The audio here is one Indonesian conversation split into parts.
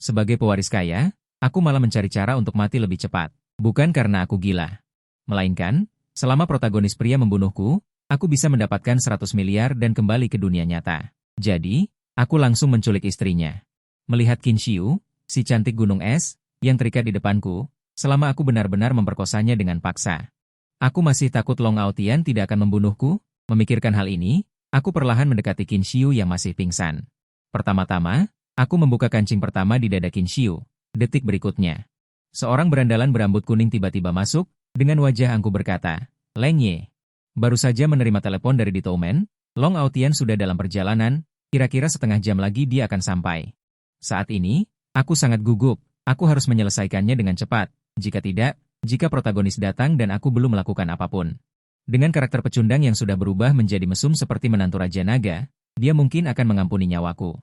Sebagai pewaris kaya, aku malah mencari cara untuk mati lebih cepat. Bukan karena aku gila. Melainkan, selama protagonis pria membunuhku, aku bisa mendapatkan 100 miliar dan kembali ke dunia nyata. Jadi, aku langsung menculik istrinya. Melihat Qin Xiu, si cantik gunung es, yang terikat di depanku, selama aku benar-benar memperkosanya dengan paksa. Aku masih takut Long Aotian tidak akan membunuhku. Memikirkan hal ini, aku perlahan mendekati Qin Xiu yang masih pingsan. Pertama-tama, aku membuka kancing pertama di dada Qin Xiu. Detik berikutnya, seorang berandalan berambut kuning tiba-tiba masuk, dengan wajah angkuh berkata, "Leng Ye." Baru saja menerima telepon dari Ditoumen, Long Aotian sudah dalam perjalanan, kira-kira setengah jam lagi dia akan sampai. Saat ini, aku sangat gugup, aku harus menyelesaikannya dengan cepat. Jika tidak, jika protagonis datang dan aku belum melakukan apapun. Dengan karakter pecundang yang sudah berubah menjadi mesum seperti menantu Raja Naga, dia mungkin akan mengampuni nyawaku.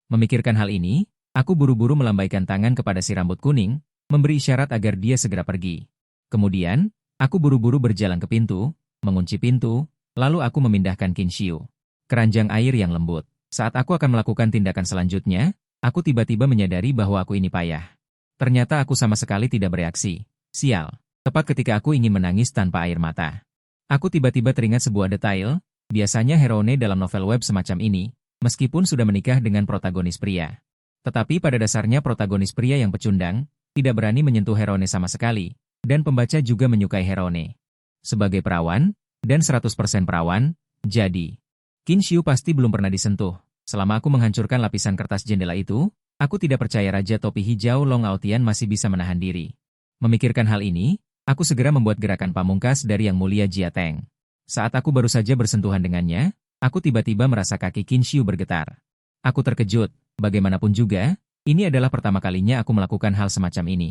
Memikirkan hal ini, aku buru-buru melambaikan tangan kepada si rambut kuning, memberi isyarat agar dia segera pergi. Kemudian, aku buru-buru berjalan ke pintu, mengunci pintu, lalu aku memindahkan Qin Xiu. Keranjang air yang lembut. Saat aku akan melakukan tindakan selanjutnya, aku tiba-tiba menyadari bahwa aku ini payah. Ternyata aku sama sekali tidak bereaksi. Sial, tepat ketika aku ingin menangis tanpa air mata. Aku tiba-tiba teringat sebuah detail, biasanya Herone dalam novel web semacam ini, meskipun sudah menikah dengan protagonis pria. Tetapi pada dasarnya protagonis pria yang pecundang, tidak berani menyentuh Herone sama sekali, dan pembaca juga menyukai Herone. Sebagai perawan, dan 100% perawan, jadi, Qin Xiu pasti belum pernah disentuh. Selama aku menghancurkan lapisan kertas jendela itu, aku tidak percaya Raja Topi Hijau Long Aotian masih bisa menahan diri. Memikirkan hal ini, aku segera membuat gerakan pamungkas dari Yang Mulia Jia Teng. Saat aku baru saja bersentuhan dengannya, aku tiba-tiba merasa kaki Qin Xiu bergetar. Aku terkejut, bagaimanapun juga, ini adalah pertama kalinya aku melakukan hal semacam ini.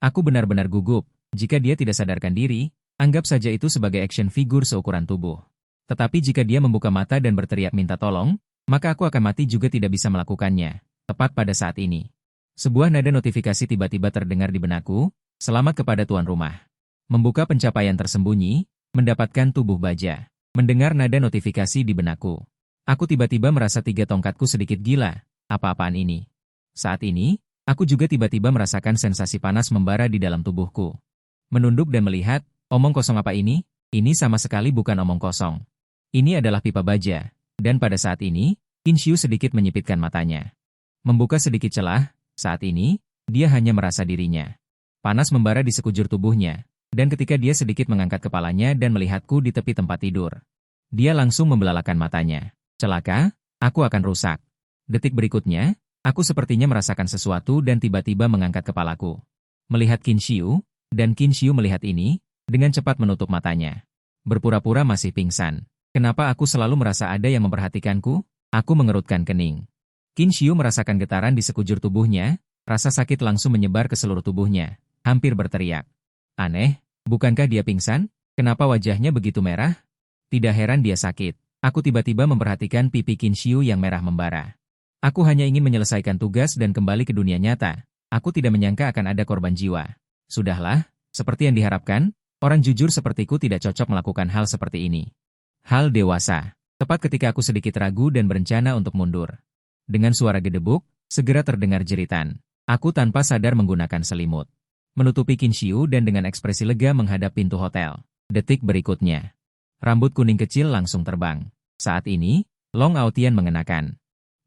Aku benar-benar gugup, jika dia tidak sadarkan diri, anggap saja itu sebagai action figure seukuran tubuh. Tetapi jika dia membuka mata dan berteriak minta tolong, maka aku akan mati juga tidak bisa melakukannya. Tepat pada saat ini, sebuah nada notifikasi tiba-tiba terdengar di benakku, "Selamat kepada tuan rumah." Membuka pencapaian tersembunyi, mendapatkan tubuh baja. Mendengar nada notifikasi di benakku, aku tiba-tiba merasa 3 tongkatku sedikit gila. Apa-apaan ini? Saat ini, aku juga tiba-tiba merasakan sensasi panas membara di dalam tubuhku. Menunduk dan melihat, omong kosong apa ini? Ini sama sekali bukan omong kosong. Ini adalah pipa baja, dan pada saat ini, Qin Xiu sedikit menyipitkan matanya. Membuka sedikit celah, saat ini, dia hanya merasa dirinya. Panas membara di sekujur tubuhnya, dan ketika dia sedikit mengangkat kepalanya dan melihatku di tepi tempat tidur, dia langsung membelalakan matanya. Celaka, aku akan rusak. Detik berikutnya, aku sepertinya merasakan sesuatu dan tiba-tiba mengangkat kepalaku. Melihat Qin Xiu, dan Qin Xiu melihat ini, dengan cepat menutup matanya. Berpura-pura masih pingsan. Kenapa aku selalu merasa ada yang memperhatikanku? Aku mengerutkan kening. Qin Xiu merasakan getaran di sekujur tubuhnya, rasa sakit langsung menyebar ke seluruh tubuhnya, hampir berteriak. Aneh, bukankah dia pingsan? Kenapa wajahnya begitu merah? Tidak heran dia sakit. Aku tiba-tiba memperhatikan pipi Qin Xiu yang merah membara. Aku hanya ingin menyelesaikan tugas dan kembali ke dunia nyata. Aku tidak menyangka akan ada korban jiwa. Sudahlah, seperti yang diharapkan, orang jujur sepertiku tidak cocok melakukan hal seperti ini. Hal dewasa. Tepat ketika aku sedikit ragu dan berencana untuk mundur. Dengan suara gedebuk, segera terdengar jeritan. Aku tanpa sadar menggunakan selimut. Menutupi Qin Xiu dan dengan ekspresi lega menghadap pintu hotel. Detik berikutnya, rambut kuning kecil langsung terbang. Saat ini, Long Aotian mengenakan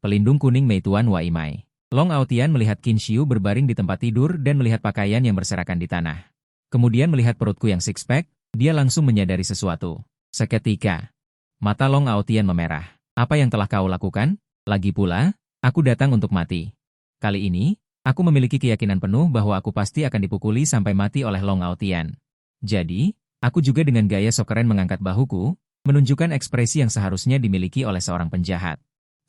pelindung kuning Meituan Waimai. Long Aotian melihat Qin Xiu berbaring di tempat tidur dan melihat pakaian yang berserakan di tanah. Kemudian melihat perutku yang six-pack, dia langsung menyadari sesuatu. Seketika, mata Long Aotian memerah. Apa yang telah kau lakukan? Lagi pula, aku datang untuk mati. Kali ini, aku memiliki keyakinan penuh bahwa aku pasti akan dipukuli sampai mati oleh Long Aotian. Jadi, aku juga dengan gaya sok keren mengangkat bahuku, menunjukkan ekspresi yang seharusnya dimiliki oleh seorang penjahat.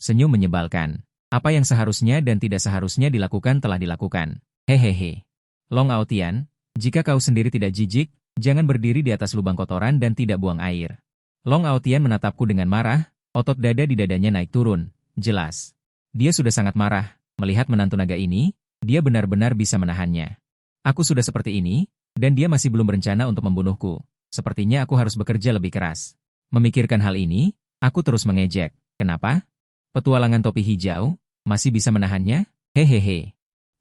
Senyum menyebalkan. Apa yang seharusnya dan tidak seharusnya dilakukan telah dilakukan. Hehehe. Long Aotian, jika kau sendiri tidak jijik, jangan berdiri di atas lubang kotoran dan tidak buang air. Long Aotian menatapku dengan marah, otot dada di dadanya naik turun. Jelas. Dia sudah sangat marah. Melihat menantu naga ini, dia benar-benar bisa menahannya. Aku sudah seperti ini, dan dia masih belum berencana untuk membunuhku. Sepertinya aku harus bekerja lebih keras. Memikirkan hal ini, aku terus mengejek. Kenapa? Petualangan topi hijau, masih bisa menahannya? Hehehe.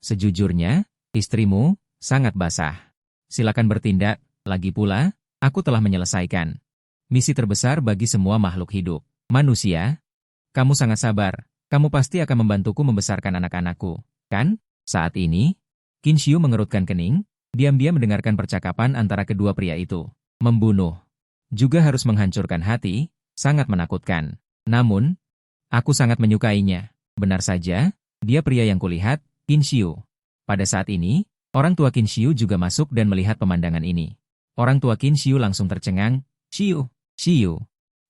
Sejujurnya, istrimu sangat basah. Silakan bertindak, lagi pula, aku telah menyelesaikan misi terbesar bagi semua makhluk hidup. Manusia, kamu sangat sabar. Kamu pasti akan membantuku membesarkan anak-anakku, kan? Saat ini, Qin Shiu mengerutkan kening, diam-diam mendengarkan percakapan antara kedua pria itu. Membunuh juga harus menghancurkan hati, sangat menakutkan. Namun, aku sangat menyukainya. Benar saja, dia pria yang kulihat, Qin Shiu. Pada saat ini, orang tua Qin Shiu juga masuk dan melihat pemandangan ini. Orang tua Qin Shiu langsung tercengang. Shiu.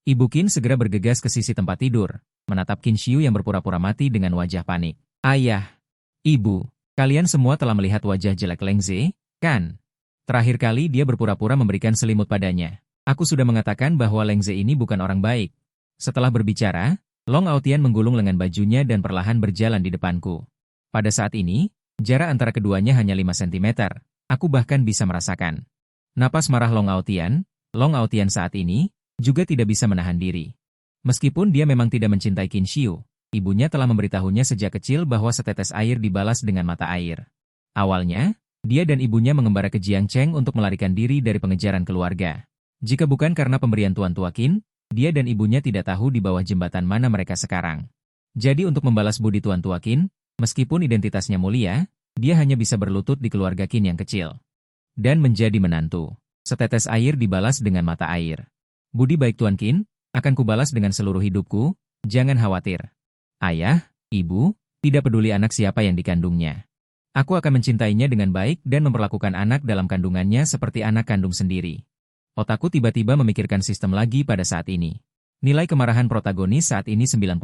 Ibu Qin segera bergegas ke sisi tempat tidur, menatap Qin Shiu yang berpura-pura mati dengan wajah panik. Ayah, ibu, kalian semua telah melihat wajah jelek Leng Ze, kan? Terakhir kali dia berpura-pura memberikan selimut padanya. Aku sudah mengatakan bahwa Leng Ze ini bukan orang baik. Setelah berbicara, Long Aotian menggulung lengan bajunya dan perlahan berjalan di depanku. Pada saat ini, jarak antara keduanya hanya 5 cm. Aku bahkan bisa merasakan napas marah Long Aotian saat ini juga tidak bisa menahan diri. Meskipun dia memang tidak mencintai Qin Shiu, ibunya telah memberitahunya sejak kecil bahwa setetes air dibalas dengan mata air. Awalnya, dia dan ibunya mengembara ke Jiangcheng untuk melarikan diri dari pengejaran keluarga. Jika bukan karena pemberian Tuan Tua Qin, dia dan ibunya tidak tahu di bawah jembatan mana mereka sekarang. Jadi untuk membalas budi Tuan Tua Qin, meskipun identitasnya mulia, dia hanya bisa berlutut di keluarga Qin yang kecil. Dan menjadi menantu. Setetes air dibalas dengan mata air. Budi baik Tuan Qin, akan kubalas dengan seluruh hidupku, jangan khawatir. Ayah, ibu, tidak peduli anak siapa yang dikandungnya. Aku akan mencintainya dengan baik dan memperlakukan anak dalam kandungannya seperti anak kandung sendiri. Otakku tiba-tiba memikirkan sistem lagi pada saat ini. Nilai kemarahan protagonis saat ini 90%,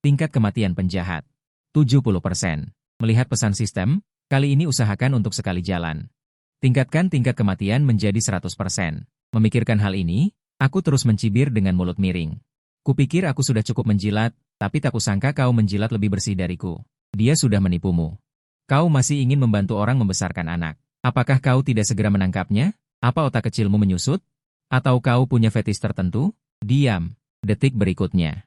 tingkat kematian penjahat 70%. Melihat pesan sistem, kali ini usahakan untuk sekali jalan. Tingkatkan tingkat kematian menjadi 100%. Memikirkan hal ini, aku terus mencibir dengan mulut miring. Kupikir aku sudah cukup menjilat, tapi tak kusangka kau menjilat lebih bersih dariku. Dia sudah menipumu. Kau masih ingin membantu orang membesarkan anak. Apakah kau tidak segera menangkapnya? Apa otak kecilmu menyusut? Atau kau punya fetis tertentu? Diam. Detik berikutnya.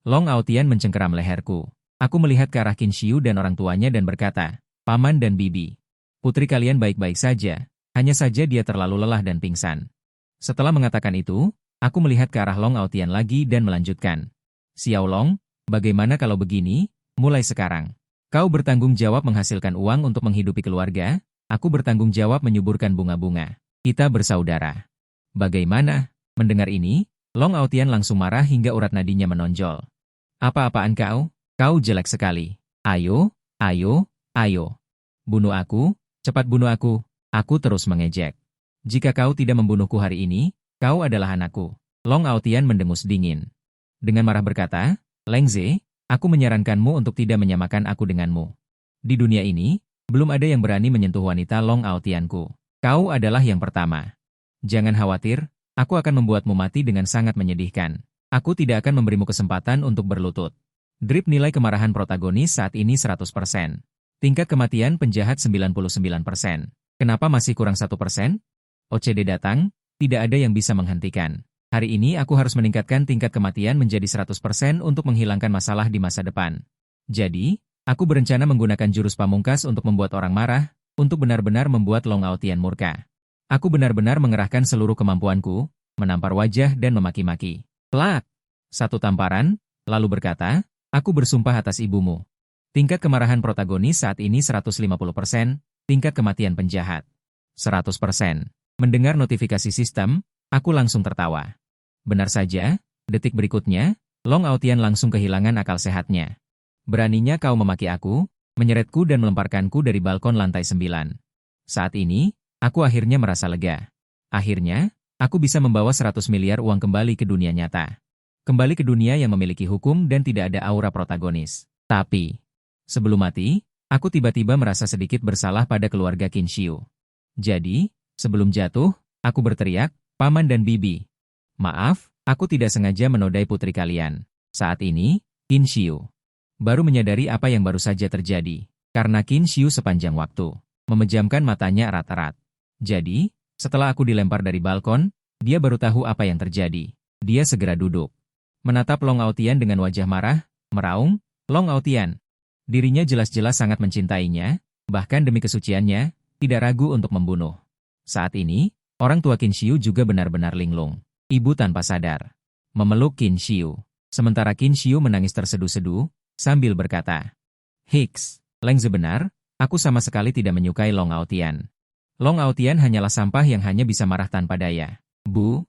Long Aotian mencengkeram leherku. Aku melihat ke arah Qin Shiu dan orang tuanya dan berkata, Paman dan Bibi, putri kalian baik-baik saja, hanya saja dia terlalu lelah dan pingsan. Setelah mengatakan itu, aku melihat ke arah Long Aotian lagi dan melanjutkan. Xiao Long, bagaimana kalau begini, mulai sekarang. Kau bertanggung jawab menghasilkan uang untuk menghidupi keluarga, aku bertanggung jawab menyuburkan bunga-bunga. Kita bersaudara. Bagaimana? Mendengar ini, Long Aotian langsung marah hingga urat nadinya menonjol. Apa-apaan kau? Kau jelek sekali. Ayo. Bunuh aku, cepat bunuh aku. Aku terus mengejek. Jika kau tidak membunuhku hari ini, kau adalah anakku. Long Aotian mendengus dingin. Dengan marah berkata, Leng Ze, aku menyarankanmu untuk tidak menyamakan aku denganmu. Di dunia ini, belum ada yang berani menyentuh wanita Long Aotianku. Kau adalah yang pertama. Jangan khawatir, aku akan membuatmu mati dengan sangat menyedihkan. Aku tidak akan memberimu kesempatan untuk berlutut. Drip nilai kemarahan protagonis saat ini 100%. Tingkat kematian penjahat 99%. Kenapa masih kurang 1%? OCD datang, tidak ada yang bisa menghentikan. Hari ini aku harus meningkatkan tingkat kematian menjadi 100% untuk menghilangkan masalah di masa depan. Jadi, aku berencana menggunakan jurus pamungkas untuk membuat orang marah, untuk benar-benar membuat Long Aotian murka. Aku benar-benar mengerahkan seluruh kemampuanku, menampar wajah dan memaki-maki. Plak! Satu tamparan, lalu berkata, aku bersumpah atas ibumu. Tingkat kemarahan protagonis saat ini 150%, tingkat kematian penjahat 100%. Mendengar notifikasi sistem, aku langsung tertawa. Benar saja, detik berikutnya, Long Aotian langsung kehilangan akal sehatnya. Beraninya kau memaki aku, menyeretku dan melemparkanku dari balkon lantai 9. Saat ini, aku akhirnya merasa lega. Akhirnya, aku bisa membawa 100 miliar uang kembali ke dunia nyata. Kembali ke dunia yang memiliki hukum dan tidak ada aura protagonis. Tapi, sebelum mati, aku tiba-tiba merasa sedikit bersalah pada keluarga Qin Shiu. Jadi, sebelum jatuh, aku berteriak, Paman dan Bibi. Maaf, aku tidak sengaja menodai putri kalian. Saat ini, Qin Shiu baru menyadari apa yang baru saja terjadi. Karena Qin Shiu sepanjang waktu memejamkan matanya erat-erat. Jadi, setelah aku dilempar dari balkon, dia baru tahu apa yang terjadi. Dia segera duduk. Menatap Long Aotian dengan wajah marah, meraung, Long Aotian. Dirinya jelas-jelas sangat mencintainya, Bahkan demi kesuciannya, tidak ragu untuk membunuh. Saat ini, orang tua Qin Shiu juga benar-benar linglung. Ibu tanpa sadar memeluk Qin Shiu. Sementara Qin Shiu menangis terseduh-seduh, sambil berkata, "Hicks, Lengze benar, aku sama sekali tidak menyukai Long Aotian. Long Aotian hanyalah sampah yang hanya bisa marah tanpa daya. Bu,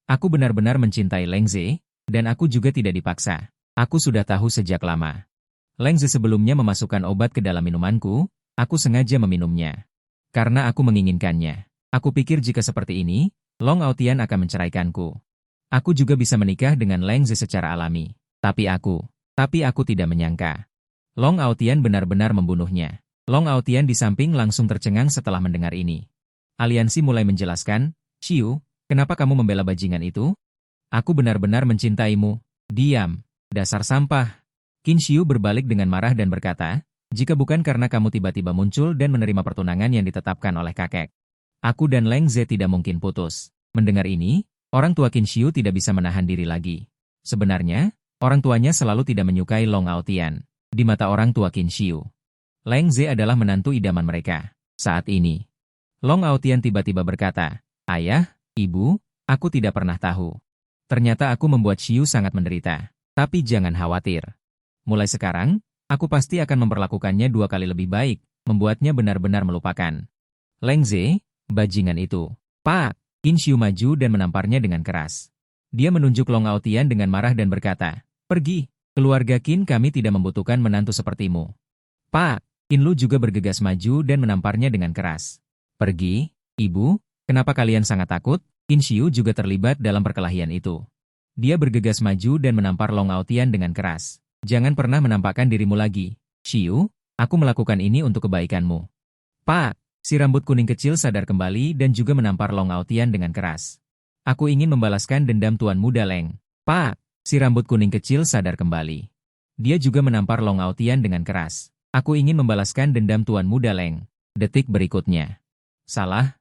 aku benar-benar mencintai Lengze, dan aku juga tidak dipaksa. Aku sudah tahu sejak lama. Lengze sebelumnya memasukkan obat ke dalam minumanku, aku sengaja meminumnya. Karena aku menginginkannya. Aku pikir jika seperti ini, Long Aotian akan menceraikanku. Aku juga bisa menikah dengan Lengze secara alami. Tapi aku tidak menyangka. Long Aotian benar-benar membunuhnya." Long Aotian di samping langsung tercengang setelah mendengar ini. Aliansi mulai menjelaskan, "Shiu, kenapa kamu membela bajingan itu? Aku benar-benar mencintaimu." "Diam, dasar sampah." Qin Shiu berbalik dengan marah dan berkata, "Jika bukan karena kamu tiba-tiba muncul dan menerima pertunangan yang ditetapkan oleh kakek, aku dan Lengze tidak mungkin putus." Mendengar ini, orang tua Qin Shiu tidak bisa menahan diri lagi. Sebenarnya, orang tuanya selalu tidak menyukai Long Aotian. Di mata orang tua Qin Shiu, Lengze adalah menantu idaman mereka. Saat ini, Long Aotian tiba-tiba berkata, "Ayah, ibu, aku tidak pernah tahu. Ternyata aku membuat Shiu sangat menderita. Tapi jangan khawatir. Mulai sekarang, aku pasti akan memperlakukannya 2 kali lebih baik, membuatnya benar-benar melupakan Lengze, bajingan itu." "Pak!" Qin Shiu maju dan menamparnya dengan keras. Dia menunjuk Long Aotian dengan marah dan berkata, "Pergi, keluarga Qin kami tidak membutuhkan menantu sepertimu." "Pak!" Qin Lu juga bergegas maju dan menamparnya dengan keras. "Pergi, ibu, kenapa kalian sangat takut?" Qin Shiu juga terlibat dalam perkelahian itu. Dia bergegas maju dan menampar Long Aotian dengan keras. "Jangan pernah menampakkan dirimu lagi, Shiu, aku melakukan ini untuk kebaikanmu." "Pak!" Si rambut kuning kecil sadar kembali dan juga menampar Long Aotian dengan keras. "Aku ingin membalaskan dendam Tuan Muda Leng." "Pak!" Si rambut kuning kecil sadar kembali. Dia juga menampar Long Aotian dengan keras. "Aku ingin membalaskan dendam Tuan Muda Leng." Detik berikutnya. Salah,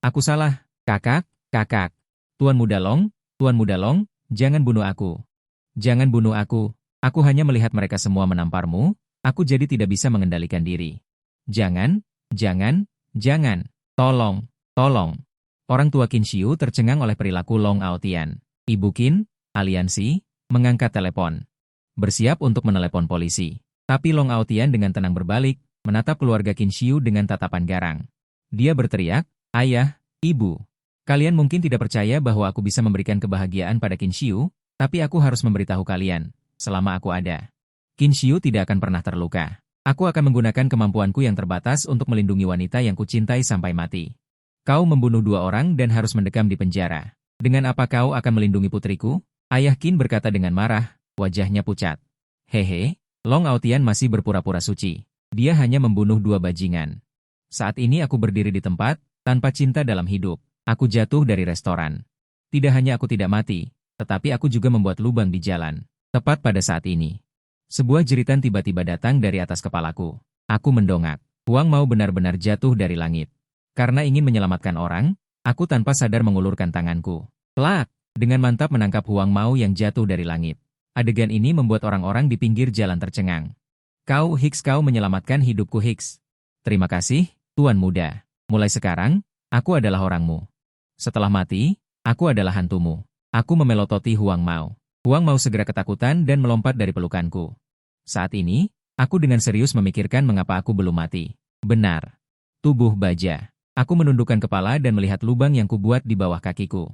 aku salah. Kakak. Tuan Muda Long, jangan bunuh aku. Jangan bunuh aku. Aku hanya melihat mereka semua menamparmu, aku jadi tidak bisa mengendalikan diri. Jangan. Tolong. Orang tua Qin Shiu tercengang oleh perilaku Long Aotian. Ibu Qin, aliansi, mengangkat telepon. Bersiap untuk menelepon polisi. Tapi Long Aotian dengan tenang berbalik, menatap keluarga Qin Shiu dengan tatapan garang. Dia berteriak, "Ayah, ibu, kalian mungkin tidak percaya bahwa aku bisa memberikan kebahagiaan pada Qin Shiu, tapi aku harus memberitahu kalian, selama aku ada, Qin Shiu tidak akan pernah terluka. Aku akan menggunakan kemampuanku yang terbatas untuk melindungi wanita yang kucintai sampai mati. Kau membunuh 2 orang dan harus mendekam di penjara. Dengan apa kau akan melindungi putriku?" Ayah Qin berkata dengan marah, wajahnya pucat. "Hehe. Long Aotian masih berpura-pura suci. Dia hanya membunuh 2 bajingan. Saat ini aku berdiri di tempat, tanpa cinta dalam hidup. Aku jatuh dari restoran. Tidak hanya aku tidak mati, tetapi aku juga membuat lubang di jalan. Tepat pada saat ini, sebuah jeritan tiba-tiba datang dari atas kepalaku. Aku mendongak. Huang Mao benar-benar jatuh dari langit. Karena ingin menyelamatkan orang, aku tanpa sadar mengulurkan tanganku. Plak! Dengan mantap menangkap Huang Mao yang jatuh dari langit. Adegan ini membuat orang-orang di pinggir jalan tercengang. Kau menyelamatkan hidupku Hicks. Terima kasih, Tuan Muda. Mulai sekarang, aku adalah orangmu. Setelah mati, aku adalah hantumu." Aku memelototi Huang Mao. Huang Mao segera ketakutan dan melompat dari pelukanku. Saat ini, aku dengan serius memikirkan mengapa aku belum mati. Benar. Tubuh baja. Aku menundukkan kepala dan melihat lubang yang kubuat di bawah kakiku.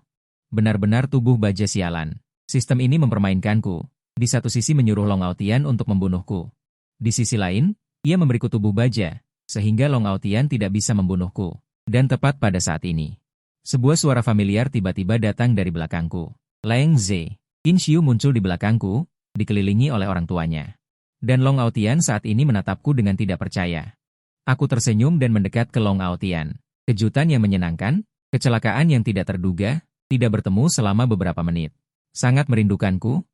Benar-benar tubuh baja sialan. Sistem ini mempermainkanku. Di satu sisi menyuruh Long Aotian untuk membunuhku. Di sisi lain, ia memberiku tubuh baja, sehingga Long Aotian tidak bisa membunuhku. Dan tepat pada saat ini, sebuah suara familiar tiba-tiba datang dari belakangku. Lengze. Qin Shiu muncul di belakangku, dikelilingi oleh orang tuanya. Dan Long Aotian saat ini menatapku dengan tidak percaya. Aku tersenyum dan mendekat ke Long Aotian. Kejutan yang menyenangkan, kecelakaan yang tidak terduga, tidak bertemu selama beberapa menit. Sangat merindukanku.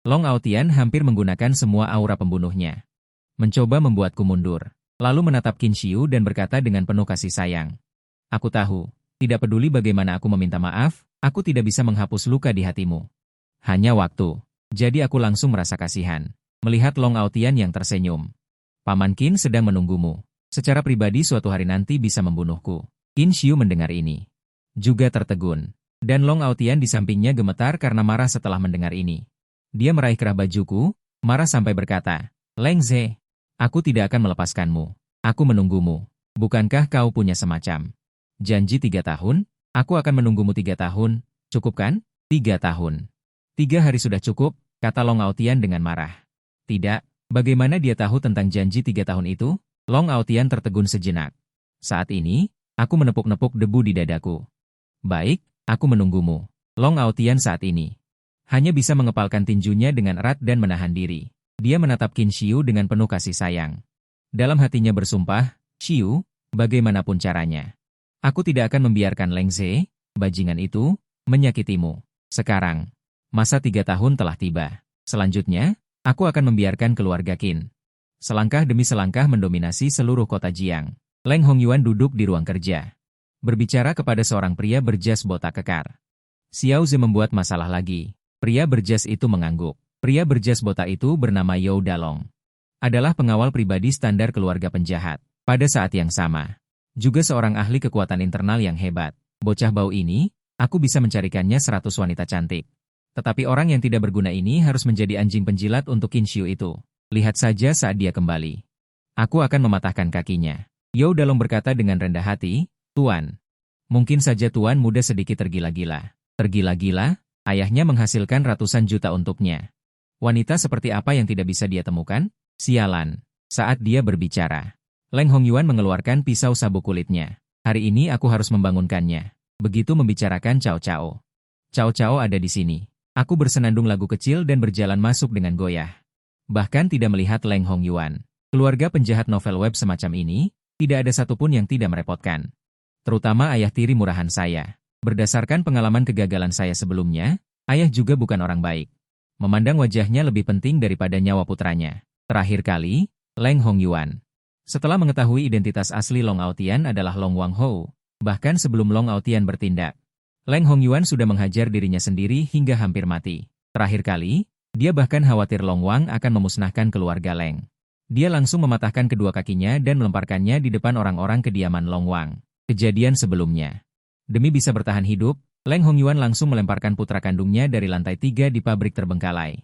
Long Aotian hampir menggunakan semua aura pembunuhnya. Mencoba membuatku mundur. Lalu menatap Qin Shiu dan berkata dengan penuh kasih sayang. "Aku tahu, tidak peduli bagaimana aku meminta maaf, aku tidak bisa menghapus luka di hatimu. Hanya waktu." Jadi aku langsung merasa kasihan. Melihat Long Aotian yang tersenyum. Paman Qin sedang menunggumu. Secara pribadi suatu hari nanti bisa membunuhku. Qin Xiu mendengar ini. Juga tertegun. Dan Long Aotian di sampingnya gemetar karena marah setelah mendengar ini. Dia meraih kerah bajuku, marah sampai berkata, Leng Ze, aku tidak akan melepaskanmu. Aku menunggumu. Bukankah kau punya semacam janji 3 tahun? Aku akan menunggumu 3 tahun. Cukup kan? 3 tahun. 3 hari sudah cukup, kata Long Aotian dengan marah. Tidak, bagaimana dia tahu tentang janji 3 tahun itu? Long Aotian tertegun sejenak. Saat ini, aku menepuk-nepuk debu di dadaku. Baik, aku menunggumu. Long Aotian saat ini hanya bisa mengepalkan tinjunya dengan erat dan menahan diri. Dia menatap Qin Xiu dengan penuh kasih sayang. Dalam hatinya bersumpah, Xiu, bagaimanapun caranya, aku tidak akan membiarkan Leng Ze, bajingan itu, menyakitimu. Sekarang, masa 3 tahun telah tiba. Selanjutnya, aku akan membiarkan keluarga Qin selangkah demi selangkah mendominasi seluruh kota Jiang. Leng Hongyuan duduk di ruang kerja. Berbicara kepada seorang pria berjas botak kekar. Xiao Ze membuat masalah lagi. Pria berjas itu mengangguk. Pria berjas botak itu bernama You Dalong. Adalah pengawal pribadi standar keluarga penjahat. Pada saat yang sama, juga seorang ahli kekuatan internal yang hebat. Bocah bau ini, aku bisa mencarikannya 100 wanita cantik. Tetapi orang yang tidak berguna ini harus menjadi anjing penjilat untuk Qin Xiu itu. Lihat saja saat dia kembali. Aku akan mematahkan kakinya. You Dalong berkata dengan rendah hati, Tuan. Mungkin saja Tuan muda sedikit tergila-gila. Tergila-gila? Ayahnya menghasilkan ratusan juta untuknya. Wanita seperti apa yang tidak bisa dia temukan? Sialan. Saat dia berbicara, Leng Hongyuan mengeluarkan pisau sabuk kulitnya. Hari ini aku harus membangunkannya. Begitu membicarakan Cao Cao. Cao Cao ada di sini. Aku bersenandung lagu kecil dan berjalan masuk dengan goyah. Bahkan tidak melihat Leng Hongyuan. Keluarga penjahat novel web semacam ini, tidak ada satupun yang tidak merepotkan. Terutama ayah tiri murahan saya. Berdasarkan pengalaman kegagalan saya sebelumnya, ayah juga bukan orang baik. Memandang wajahnya lebih penting daripada nyawa putranya. Terakhir kali, Leng Hongyuan. Setelah mengetahui identitas asli Long Aotian adalah Long Wang Hou, bahkan sebelum Long Aotian bertindak, Leng Hongyuan sudah menghajar dirinya sendiri hingga hampir mati. Terakhir kali, dia bahkan khawatir Long Wang akan memusnahkan keluarga Leng. Dia langsung mematahkan kedua kakinya dan melemparkannya di depan orang-orang kediaman Long Wang. Kejadian sebelumnya. Demi bisa bertahan hidup, Leng Hongyuan langsung melemparkan putra kandungnya dari lantai 3 di pabrik terbengkalai.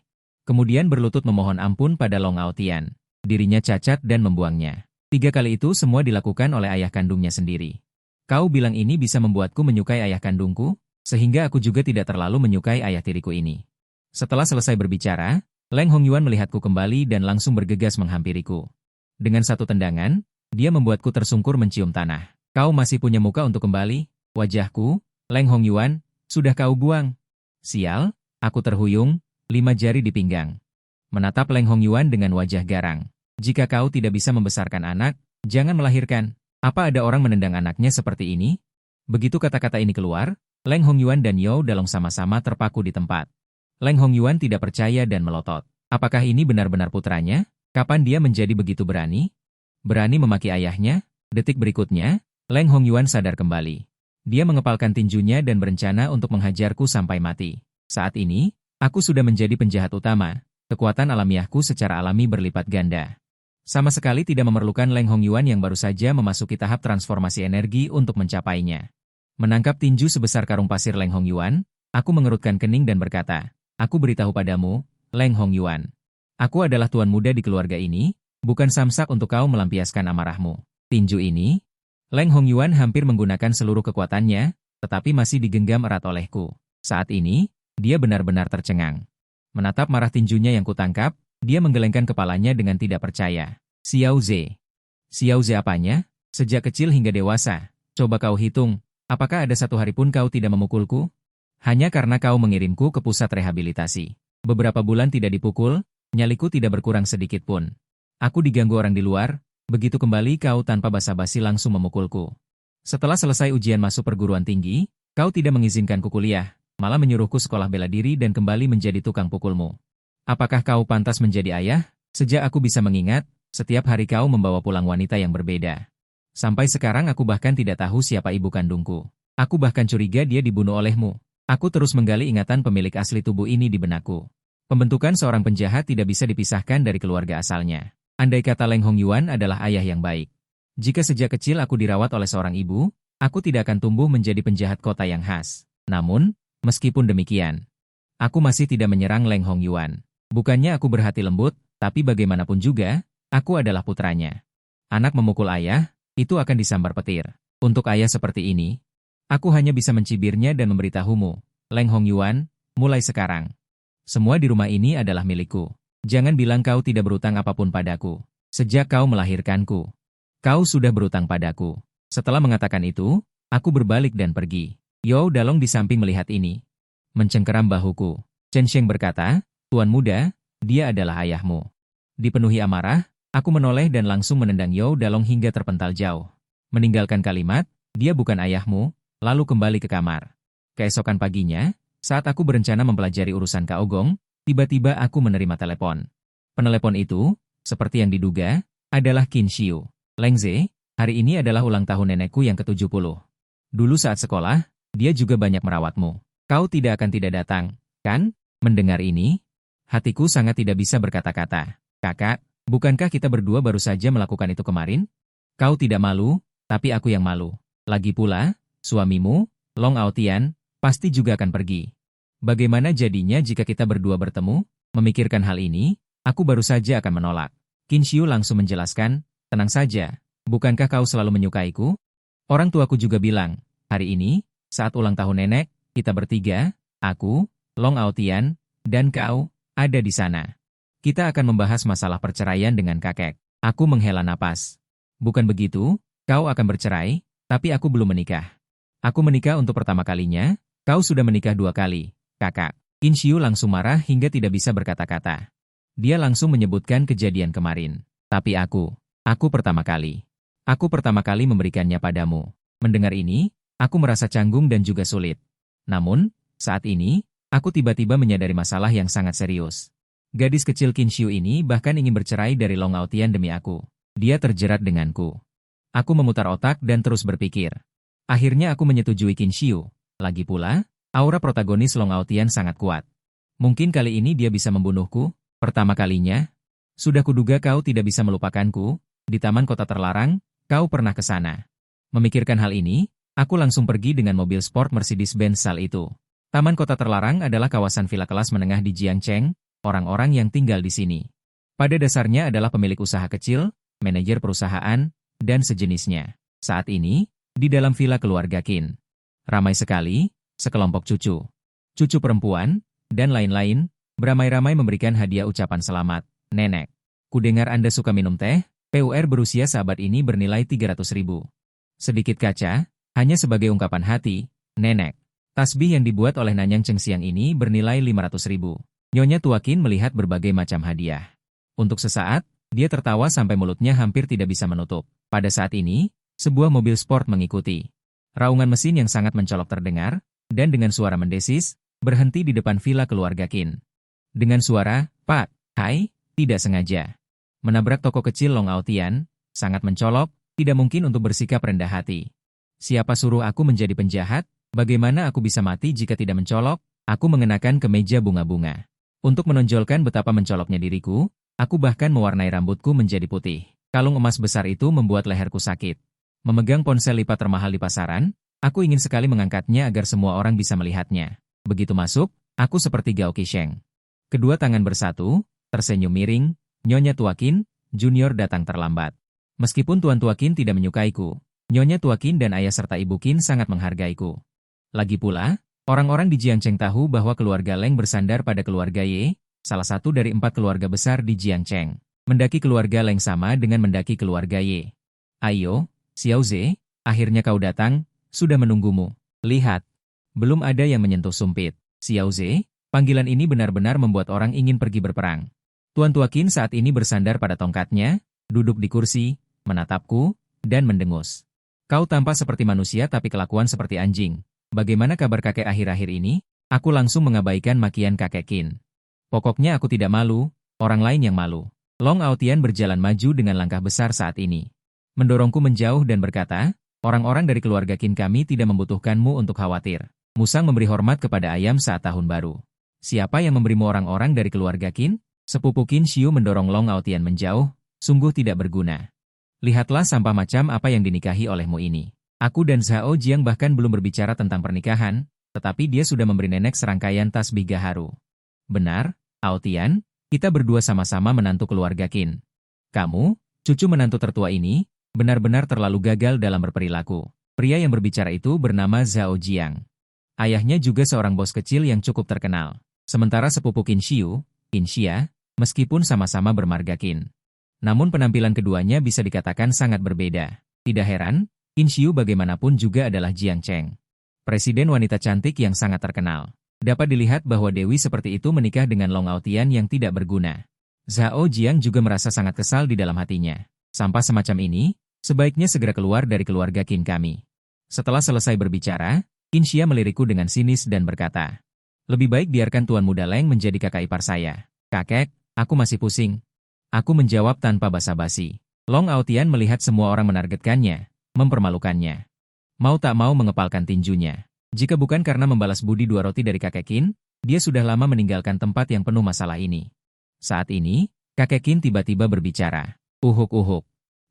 Kemudian berlutut memohon ampun pada Long Aotian. Dirinya cacat dan membuangnya. 3 kali itu semua dilakukan oleh ayah kandungnya sendiri. Kau bilang ini bisa membuatku menyukai ayah kandungku, sehingga aku juga tidak terlalu menyukai ayah tiriku ini. Setelah selesai berbicara, Leng Hongyuan melihatku kembali dan langsung bergegas menghampiriku. Dengan satu tendangan, dia membuatku tersungkur mencium tanah. Kau masih punya muka untuk kembali? Wajahku, Leng Hongyuan, sudah kau buang. Sial, aku terhuyung, 5 jari di pinggang. Menatap Leng Hongyuan dengan wajah garang. Jika kau tidak bisa membesarkan anak, jangan melahirkan. Apa ada orang menendang anaknya seperti ini? Begitu kata-kata ini keluar, Leng Hongyuan dan You Dalong sama-sama terpaku di tempat. Leng Hongyuan tidak percaya dan melotot. Apakah ini benar-benar putranya? Kapan dia menjadi begitu berani? Berani memaki ayahnya? Detik berikutnya, Leng Hongyuan sadar kembali. Dia mengepalkan tinjunya dan berencana untuk menghajarku sampai mati. Saat ini, aku sudah menjadi penjahat utama. Kekuatan alamiahku secara alami berlipat ganda. Sama sekali tidak memerlukan Leng Hongyuan yang baru saja memasuki tahap transformasi energi untuk mencapainya. Menangkap tinju sebesar karung pasir Leng Hongyuan, aku mengerutkan kening dan berkata, aku beritahu padamu, Leng Hongyuan. Aku adalah tuan muda di keluarga ini, bukan samsak untuk kau melampiaskan amarahmu. Tinju ini, Leng Hongyuan hampir menggunakan seluruh kekuatannya, tetapi masih digenggam erat olehku. Saat ini, dia benar-benar tercengang. Menatap marah tinjunya yang kutangkap, dia menggelengkan kepalanya dengan tidak percaya. Xiao Ze. Xiao Ze apanya? Sejak kecil hingga dewasa. Coba kau hitung, apakah ada satu hari pun kau tidak memukulku? Hanya karena kau mengirimku ke pusat rehabilitasi. Beberapa bulan tidak dipukul, nyaliku tidak berkurang sedikit pun. Aku diganggu orang di luar, begitu kembali kau tanpa basa-basi langsung memukulku. Setelah selesai ujian masuk perguruan tinggi, kau tidak mengizinkanku kuliah, malah menyuruhku sekolah bela diri dan kembali menjadi tukang pukulmu. Apakah kau pantas menjadi ayah? Sejak aku bisa mengingat, setiap hari kau membawa pulang wanita yang berbeda. Sampai sekarang aku bahkan tidak tahu siapa ibu kandungku. Aku bahkan curiga dia dibunuh olehmu. Aku terus menggali ingatan pemilik asli tubuh ini di benakku. Pembentukan seorang penjahat tidak bisa dipisahkan dari keluarga asalnya. Andai kata Leng Hongyuan adalah ayah yang baik. Jika sejak kecil aku dirawat oleh seorang ibu, aku tidak akan tumbuh menjadi penjahat kota yang khas. Namun, meskipun demikian, aku masih tidak menyerang Leng Hongyuan. Bukannya aku berhati lembut, tapi bagaimanapun juga, aku adalah putranya. Anak memukul ayah, itu akan disambar petir. Untuk ayah seperti ini, aku hanya bisa mencibirnya dan memberitahumu, Leng Hongyuan, mulai sekarang. Semua di rumah ini adalah milikku. Jangan bilang kau tidak berutang apapun padaku. Sejak kau melahirkanku, kau sudah berutang padaku. Setelah mengatakan itu, aku berbalik dan pergi. Yao Dalong di samping melihat ini. Mencengkeram bahuku. Chen Sheng berkata, Tuan muda, dia adalah ayahmu. Dipenuhi amarah, aku menoleh dan langsung menendang Yao Dalong hingga terpental jauh. Meninggalkan kalimat, dia bukan ayahmu, lalu kembali ke kamar. Keesokan paginya, saat aku berencana mempelajari urusan Kaogong, tiba-tiba aku menerima telepon. Penelepon itu, seperti yang diduga, adalah Qin Xiu. Lengze, hari ini adalah ulang tahun nenekku yang ke-70. Dulu saat sekolah, dia juga banyak merawatmu. Kau tidak akan tidak datang, kan? Mendengar ini, hatiku sangat tidak bisa berkata-kata. Kakak, bukankah kita berdua baru saja melakukan itu kemarin? Kau tidak malu, tapi aku yang malu. Lagi pula, suamimu, Long Aotian, pasti juga akan pergi. Bagaimana jadinya jika kita berdua bertemu? Memikirkan hal ini, aku baru saja akan menolak. Qin Xiu langsung menjelaskan, tenang saja, bukankah kau selalu menyukaiku? Orang tuaku juga bilang, hari ini, saat ulang tahun nenek, kita bertiga, aku, Long Aotian, dan kau, ada di sana. Kita akan membahas masalah perceraian dengan kakek. Aku menghela napas. Bukan begitu, kau akan bercerai, tapi aku belum menikah. Aku menikah untuk pertama kalinya, kau sudah menikah 2 kali, kakak. Qin Xiu langsung marah hingga tidak bisa berkata-kata. Dia langsung menyebutkan kejadian kemarin. Tapi aku pertama kali. Aku pertama kali memberikannya padamu. Mendengar ini, aku merasa canggung dan juga sulit. Namun, saat ini, aku tiba-tiba menyadari masalah yang sangat serius. Gadis kecil Qin Xiu ini bahkan ingin bercerai dari Long Aotian demi aku. Dia terjerat denganku. Aku memutar otak dan terus berpikir. Akhirnya aku menyetujui Qin Xiu. Lagi pula, aura protagonis Long Aotian sangat kuat. Mungkin kali ini dia bisa membunuhku. Pertama kalinya, sudah kuduga kau tidak bisa melupakanku. Di taman kota terlarang, kau pernah ke sana. Memikirkan hal ini, aku langsung pergi dengan mobil sport Mercedes-Benz SAL itu. Taman kota terlarang adalah kawasan villa kelas menengah di Jiangcheng, orang-orang yang tinggal di sini. Pada dasarnya adalah pemilik usaha kecil, manajer perusahaan, dan sejenisnya. Saat ini, di dalam villa keluarga Qin. Ramai sekali, sekelompok cucu perempuan, dan lain-lain, beramai-ramai memberikan hadiah ucapan selamat. Nenek, kudengar Anda suka minum teh, PUR berusia sahabat ini bernilai 300.000. Sedikit kaca, hanya sebagai ungkapan hati, nenek. Tasbih yang dibuat oleh Nanyang Chengxiang ini bernilai 500.000. Nyonya Tua Qin melihat berbagai macam hadiah. Untuk sesaat, dia tertawa sampai mulutnya hampir tidak bisa menutup. Pada saat ini, sebuah mobil sport mengikuti. Raungan mesin yang sangat mencolok terdengar, dan dengan suara mendesis, berhenti di depan villa keluarga Qin. Dengan suara, Pak, hai, tidak sengaja. Menabrak toko kecil Long Aotian, sangat mencolok, tidak mungkin untuk bersikap rendah hati. Siapa suruh aku menjadi penjahat? Bagaimana aku bisa mati jika tidak mencolok? Aku mengenakan kemeja bunga-bunga. Untuk menonjolkan betapa mencoloknya diriku, aku bahkan mewarnai rambutku menjadi putih. Kalung emas besar itu membuat leherku sakit. Memegang ponsel lipat termahal di pasaran, aku ingin sekali mengangkatnya agar semua orang bisa melihatnya. Begitu masuk, aku seperti Gao Qisheng. Kedua tangan bersatu, tersenyum miring, Nyonya Tua Qin, Junior datang terlambat. Meskipun Tuan Tua Qin tidak menyukaiku, Nyonya Tua Qin dan ayah serta Ibu Qin sangat menghargaiku. Lagi pula, orang-orang di Jiangcheng tahu bahwa keluarga Leng bersandar pada keluarga Ye, salah satu dari 4 keluarga besar di Jiangcheng. Mendaki keluarga Leng sama dengan mendaki keluarga Ye. Ayo, Xiao Ze, akhirnya kau datang, sudah menunggumu. Lihat, belum ada yang menyentuh sumpit. Xiao Ze, panggilan ini benar-benar membuat orang ingin pergi berperang. Tuan Tua Qin saat ini bersandar pada tongkatnya, duduk di kursi, menatapku, dan mendengus. Kau tampak seperti manusia tapi kelakuan seperti anjing. Bagaimana kabar kakek akhir-akhir ini? Aku langsung mengabaikan makian kakek Qin. Pokoknya aku tidak malu, orang lain yang malu. Long Aotian berjalan maju dengan langkah besar saat ini. Mendorongku menjauh dan berkata, orang-orang dari keluarga Qin kami tidak membutuhkanmu untuk khawatir. Musang memberi hormat kepada ayam saat tahun baru. Siapa yang memberimu orang-orang dari keluarga Qin? Sepupu Qin Xiu mendorong Long Aotian menjauh. Sungguh tidak berguna. Lihatlah sampah macam apa yang dinikahi olehmu ini. Aku dan Zhao Jiang bahkan belum berbicara tentang pernikahan, tetapi dia sudah memberi nenek serangkaian tasbih gaharu. Benar, Aotian, kita berdua sama-sama menantu keluarga Qin. Kamu, cucu menantu tertua ini, benar-benar terlalu gagal dalam berperilaku. Pria yang berbicara itu bernama Zhao Jiang. Ayahnya juga seorang bos kecil yang cukup terkenal. Sementara sepupu Qin Xiu, Qin Xia, meskipun sama-sama bermarga Qin. Namun penampilan keduanya bisa dikatakan sangat berbeda. Tidak heran, Qin Xiu bagaimanapun juga adalah Jiang Cheng. Presiden wanita cantik yang sangat terkenal. Dapat dilihat bahwa Dewi seperti itu menikah dengan Long Aotian yang tidak berguna. Zhao Jiang juga merasa sangat kesal di dalam hatinya. Sampah semacam ini, sebaiknya segera keluar dari keluarga Qin kami. Setelah selesai berbicara, Qin Xia melirikku dengan sinis dan berkata, lebih baik biarkan Tuan Muda Leng menjadi kakak ipar saya. Kakek, aku masih pusing. Aku menjawab tanpa basa-basi. Long Aotian melihat semua orang menargetkannya, mempermalukannya. Mau tak mau mengepalkan tinjunya. Jika bukan karena membalas budi 2 roti dari kakek Qin, dia sudah lama meninggalkan tempat yang penuh masalah ini. Saat ini, kakek Qin tiba-tiba berbicara. Uhuk-uhuk.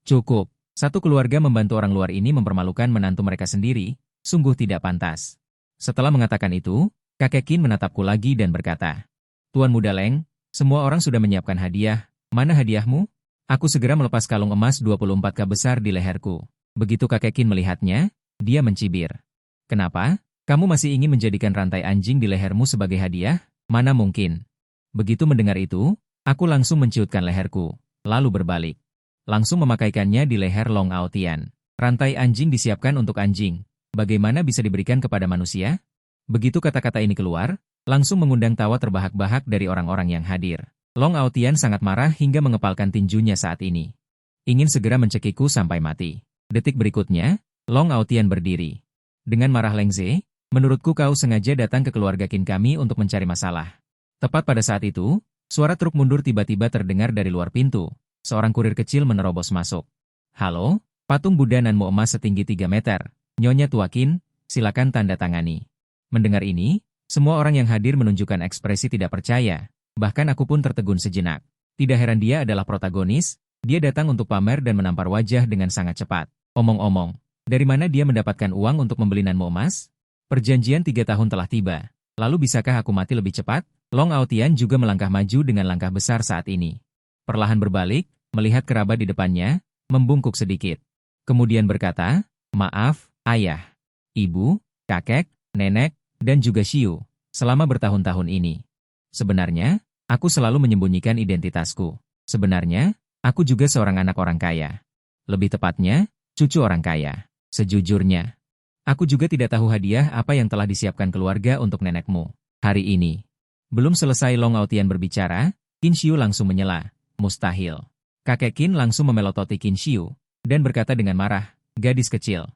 Cukup. Satu keluarga membantu orang luar ini mempermalukan menantu mereka sendiri, sungguh tidak pantas. Setelah mengatakan itu, kakek Qin menatapku lagi dan berkata, Tuan Muda Leng, semua orang sudah menyiapkan hadiah. Mana hadiahmu? Aku segera melepas kalung emas 24K besar di leherku. Begitu kakek Qin melihatnya, dia mencibir. Kenapa? Kamu masih ingin menjadikan rantai anjing di lehermu sebagai hadiah? Mana mungkin? Begitu mendengar itu, aku langsung menciutkan leherku, lalu berbalik. Langsung memakaikannya di leher Long Aotian. Rantai anjing disiapkan untuk anjing. Bagaimana bisa diberikan kepada manusia? Begitu kata-kata ini keluar, langsung mengundang tawa terbahak-bahak dari orang-orang yang hadir. Long Aotian sangat marah hingga mengepalkan tinjunya saat ini. Ingin segera mencekiku sampai mati. Detik berikutnya, Long Aotian berdiri. Dengan marah Leng Ze, menurutku kau sengaja datang ke keluarga Qin kami untuk mencari masalah. Tepat pada saat itu, suara truk mundur tiba-tiba terdengar dari luar pintu. Seorang kurir kecil menerobos masuk. Halo, patung Buddha Nanmu emas setinggi 3 meter. Nyonya Tua Qin, silakan tanda tangani. Mendengar ini, semua orang yang hadir menunjukkan ekspresi tidak percaya. Bahkan aku pun tertegun sejenak. Tidak heran dia adalah protagonis, dia datang untuk pamer dan menampar wajah dengan sangat cepat. Omong-omong, dari mana dia mendapatkan uang untuk membeli Nanmu emas? Perjanjian 3 tahun telah tiba. Lalu bisakah aku mati lebih cepat? Long Aotian juga melangkah maju dengan langkah besar saat ini. Perlahan berbalik, melihat kerabat di depannya, membungkuk sedikit. Kemudian berkata, maaf, ayah, ibu, kakek, nenek, dan juga Xiu, selama bertahun-tahun ini. Sebenarnya, aku selalu menyembunyikan identitasku. Sebenarnya, aku juga seorang anak orang kaya. Lebih tepatnya, cucu orang kaya. Sejujurnya, aku juga tidak tahu hadiah apa yang telah disiapkan keluarga untuk nenekmu hari ini. Belum selesai Long Aotian berbicara, Qin Xiu langsung menyela. Mustahil. Kakek Qin langsung memelototi Qin Xiu dan berkata dengan marah, gadis kecil.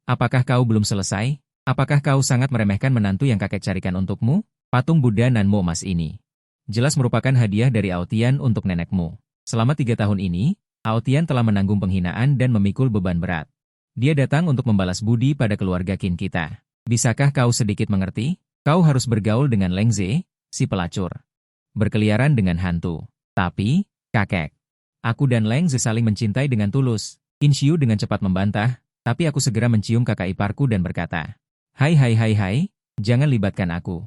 Apakah kau belum selesai? Apakah kau sangat meremehkan menantu yang kakek carikan untukmu? Patung Buddha Nanmu emas ini jelas merupakan hadiah dari Aotian untuk nenekmu. Selama 3 tahun ini, Aotian telah menanggung penghinaan dan memikul beban berat. Dia datang untuk membalas budi pada keluarga Qin kita. Bisakah kau sedikit mengerti? Kau harus bergaul dengan Leng Ze, si pelacur. Berkeliaran dengan hantu. Tapi, kakek, aku dan Leng Ze saling mencintai dengan tulus. Qin Xiu dengan cepat membantah, tapi aku segera mencium kakak iparku dan berkata, Hai, jangan libatkan aku.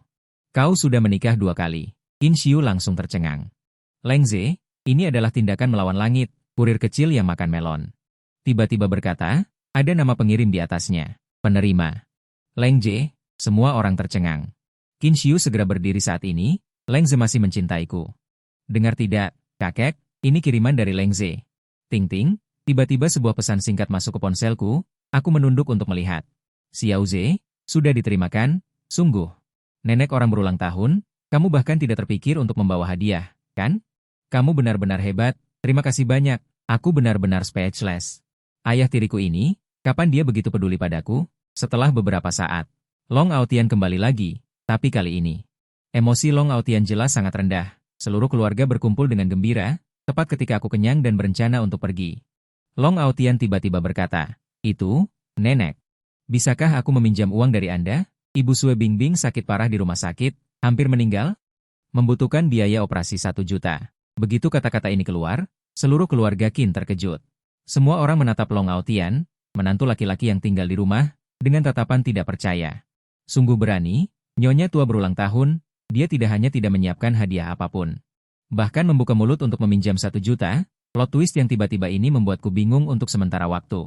Kau sudah menikah 2 kali. Qin Xiu langsung tercengang. Leng Ze, ini adalah tindakan melawan langit, kurir kecil yang makan melon. Tiba-tiba berkata, ada nama pengirim di atasnya. Penerima. Leng Ze, semua orang tercengang. Qin Xiu segera berdiri saat ini, Leng Ze masih mencintaiku. Dengar tidak, kakek, ini kiriman dari Leng Ze. Ting-ting, tiba-tiba sebuah pesan singkat masuk ke ponselku, aku menunduk untuk melihat. Xiao Ze, sudah diterimakan, sungguh. Nenek orang berulang tahun, kamu bahkan tidak terpikir untuk membawa hadiah, kan? Kamu benar-benar hebat, terima kasih banyak, aku benar-benar speechless. Ayah tiriku ini, kapan dia begitu peduli padaku? Setelah beberapa saat, Long Aotian kembali lagi, tapi kali ini. Emosi Long Aotian jelas sangat rendah, seluruh keluarga berkumpul dengan gembira, tepat ketika aku kenyang dan berencana untuk pergi. Long Aotian tiba-tiba berkata, itu, nenek. Bisakah aku meminjam uang dari Anda? Ibu Sue Bingbing sakit parah di rumah sakit, hampir meninggal. Membutuhkan biaya operasi 1 juta. Begitu kata-kata ini keluar, Seluruh keluarga Qin terkejut. Semua orang menatap Long Aotian, menantu laki-laki yang tinggal di rumah, dengan tatapan tidak percaya. Sungguh berani, Nyonya tua berulang tahun, dia tidak hanya tidak menyiapkan hadiah apapun. Bahkan membuka mulut untuk meminjam 1 juta, plot twist yang tiba-tiba ini membuatku bingung untuk sementara waktu.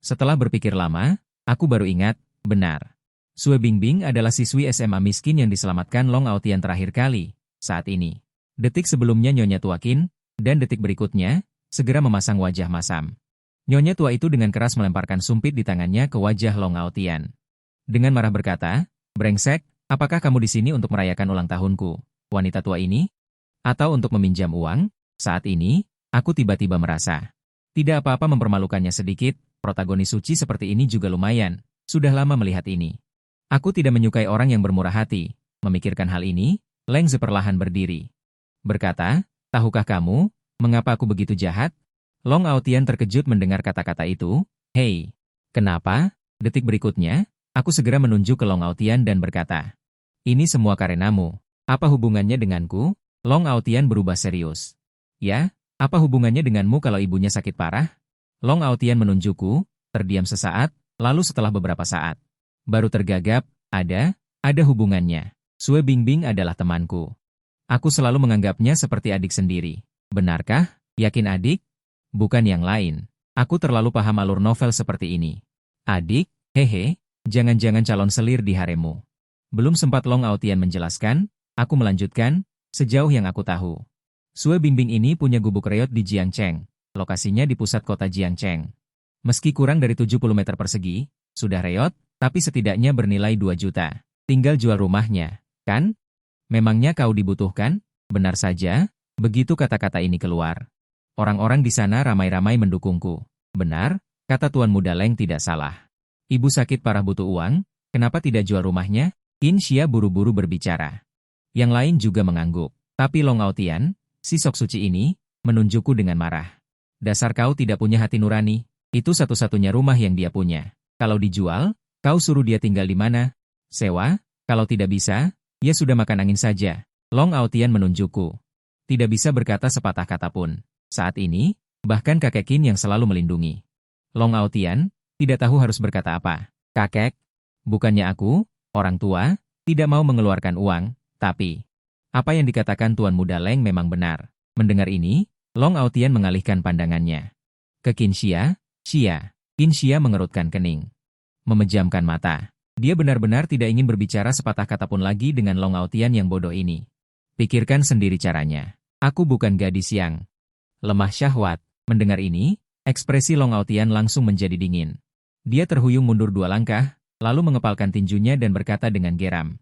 Setelah berpikir lama, aku baru ingat, benar. Sue Bingbing adalah siswi SMA miskin yang diselamatkan Long Aotian terakhir kali, saat ini. Detik sebelumnya Nyonya tua Qin, dan detik berikutnya, segera memasang wajah masam. Nyonya tua itu dengan keras melemparkan sumpit di tangannya ke wajah Long Aotian. Dengan marah berkata, "Brengsek, apakah kamu di sini untuk merayakan ulang tahunku, wanita tua ini? Atau untuk meminjam uang?" Saat ini, aku tiba-tiba merasa. Tidak apa-apa mempermalukannya sedikit, protagonis suci seperti ini juga lumayan, sudah lama melihat ini. Aku tidak menyukai orang yang bermurah hati. Memikirkan hal ini, Leng Zi perlahan berdiri. Berkata, "Tahukah kamu, mengapa aku begitu jahat?" Long Aotian terkejut mendengar kata-kata itu. "Hei, kenapa?" Detik berikutnya, aku segera menunjuk ke Long Aotian dan berkata, "Ini semua karenamu. Apa hubungannya denganku?" Long Aotian berubah serius. "Ya, apa hubungannya denganmu kalau ibunya sakit parah?" Long Aotian menunjukku, terdiam sesaat, lalu setelah beberapa saat, baru tergagap, ada hubungannya. Sue Bingbing adalah temanku. Aku selalu menganggapnya seperti adik sendiri. Benarkah? Yakin adik? Bukan yang lain. Aku terlalu paham alur novel seperti ini. Adik? Hehe, jangan-jangan calon selir di haremmu. Belum sempat Long Aotian menjelaskan, aku melanjutkan, sejauh yang aku tahu. Sue Bingbing ini punya gubuk reot di Jiangcheng, lokasinya di pusat kota Jiangcheng. Meski kurang dari 70 meter persegi, sudah reot, tapi setidaknya bernilai 2 juta. Tinggal jual rumahnya, kan? Memangnya kau dibutuhkan? Benar saja, begitu kata-kata ini keluar. Orang-orang di sana ramai-ramai mendukungku. Benar, kata Tuan Muda Leng tidak salah. Ibu sakit parah butuh uang, kenapa tidak jual rumahnya? Qin Xia buru-buru berbicara. Yang lain juga mengangguk. Tapi Long Aotian, si sok suci ini, menunjukku dengan marah. Dasar kau tidak punya hati nurani, itu satu-satunya rumah yang dia punya. Kalau dijual, kau suruh dia tinggal di mana? Sewa? Kalau tidak bisa, ya sudah makan angin saja. Long Aotian menunjukku. Tidak bisa berkata sepatah kata pun. Saat ini, bahkan kakek Qin yang selalu melindungi. Long Aotian, tidak tahu harus berkata apa. Kakek, bukannya aku, orang tua, tidak mau mengeluarkan uang, tapi apa yang dikatakan Tuan Muda Leng memang benar. Mendengar ini, Long Aotian mengalihkan pandangannya ke Qin Xia. Qin Xia mengerutkan kening. Memejamkan mata. Dia benar-benar tidak ingin berbicara sepatah kata pun lagi dengan Long Aotian yang bodoh ini. Pikirkan sendiri caranya. Aku bukan gadis yang lemah syahwat. Mendengar ini, ekspresi Long Aotian langsung menjadi dingin. Dia terhuyung mundur 2 langkah, lalu mengepalkan tinjunya dan berkata dengan geram.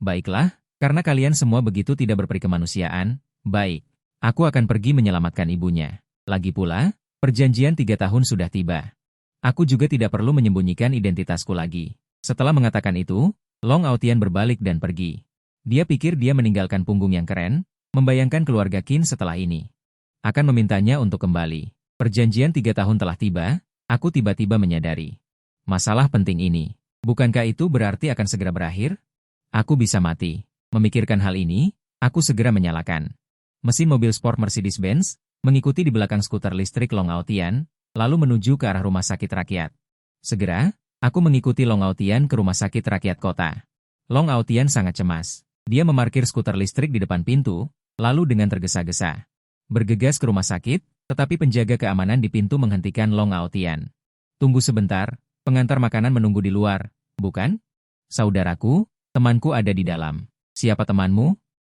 Baiklah, karena kalian semua begitu tidak berperi kemanusiaan, baik. Aku akan pergi menyelamatkan ibunya. Lagi pula, perjanjian 3 tahun sudah tiba. Aku juga tidak perlu menyembunyikan identitasku lagi. Setelah mengatakan itu, Long Aotian berbalik dan pergi. Dia pikir dia meninggalkan punggung yang keren, membayangkan keluarga Qin setelah ini akan memintanya untuk kembali. Perjanjian 3 tahun telah tiba, aku tiba-tiba menyadari masalah penting ini. Bukankah itu berarti akan segera berakhir? Aku bisa mati. Memikirkan hal ini, aku segera menyalakan mesin mobil sport Mercedes-Benz, mengikuti di belakang skuter listrik Long Aotian, lalu menuju ke arah rumah sakit rakyat. Segera, aku mengikuti Long Aotian ke rumah sakit rakyat kota. Long Aotian sangat cemas. Dia memarkir skuter listrik di depan pintu, lalu dengan tergesa-gesa bergegas ke rumah sakit, tetapi penjaga keamanan di pintu menghentikan Long Aotian. Tunggu sebentar, pengantar makanan menunggu di luar, bukan? Saudaraku, temanku ada di dalam. Siapa temanmu?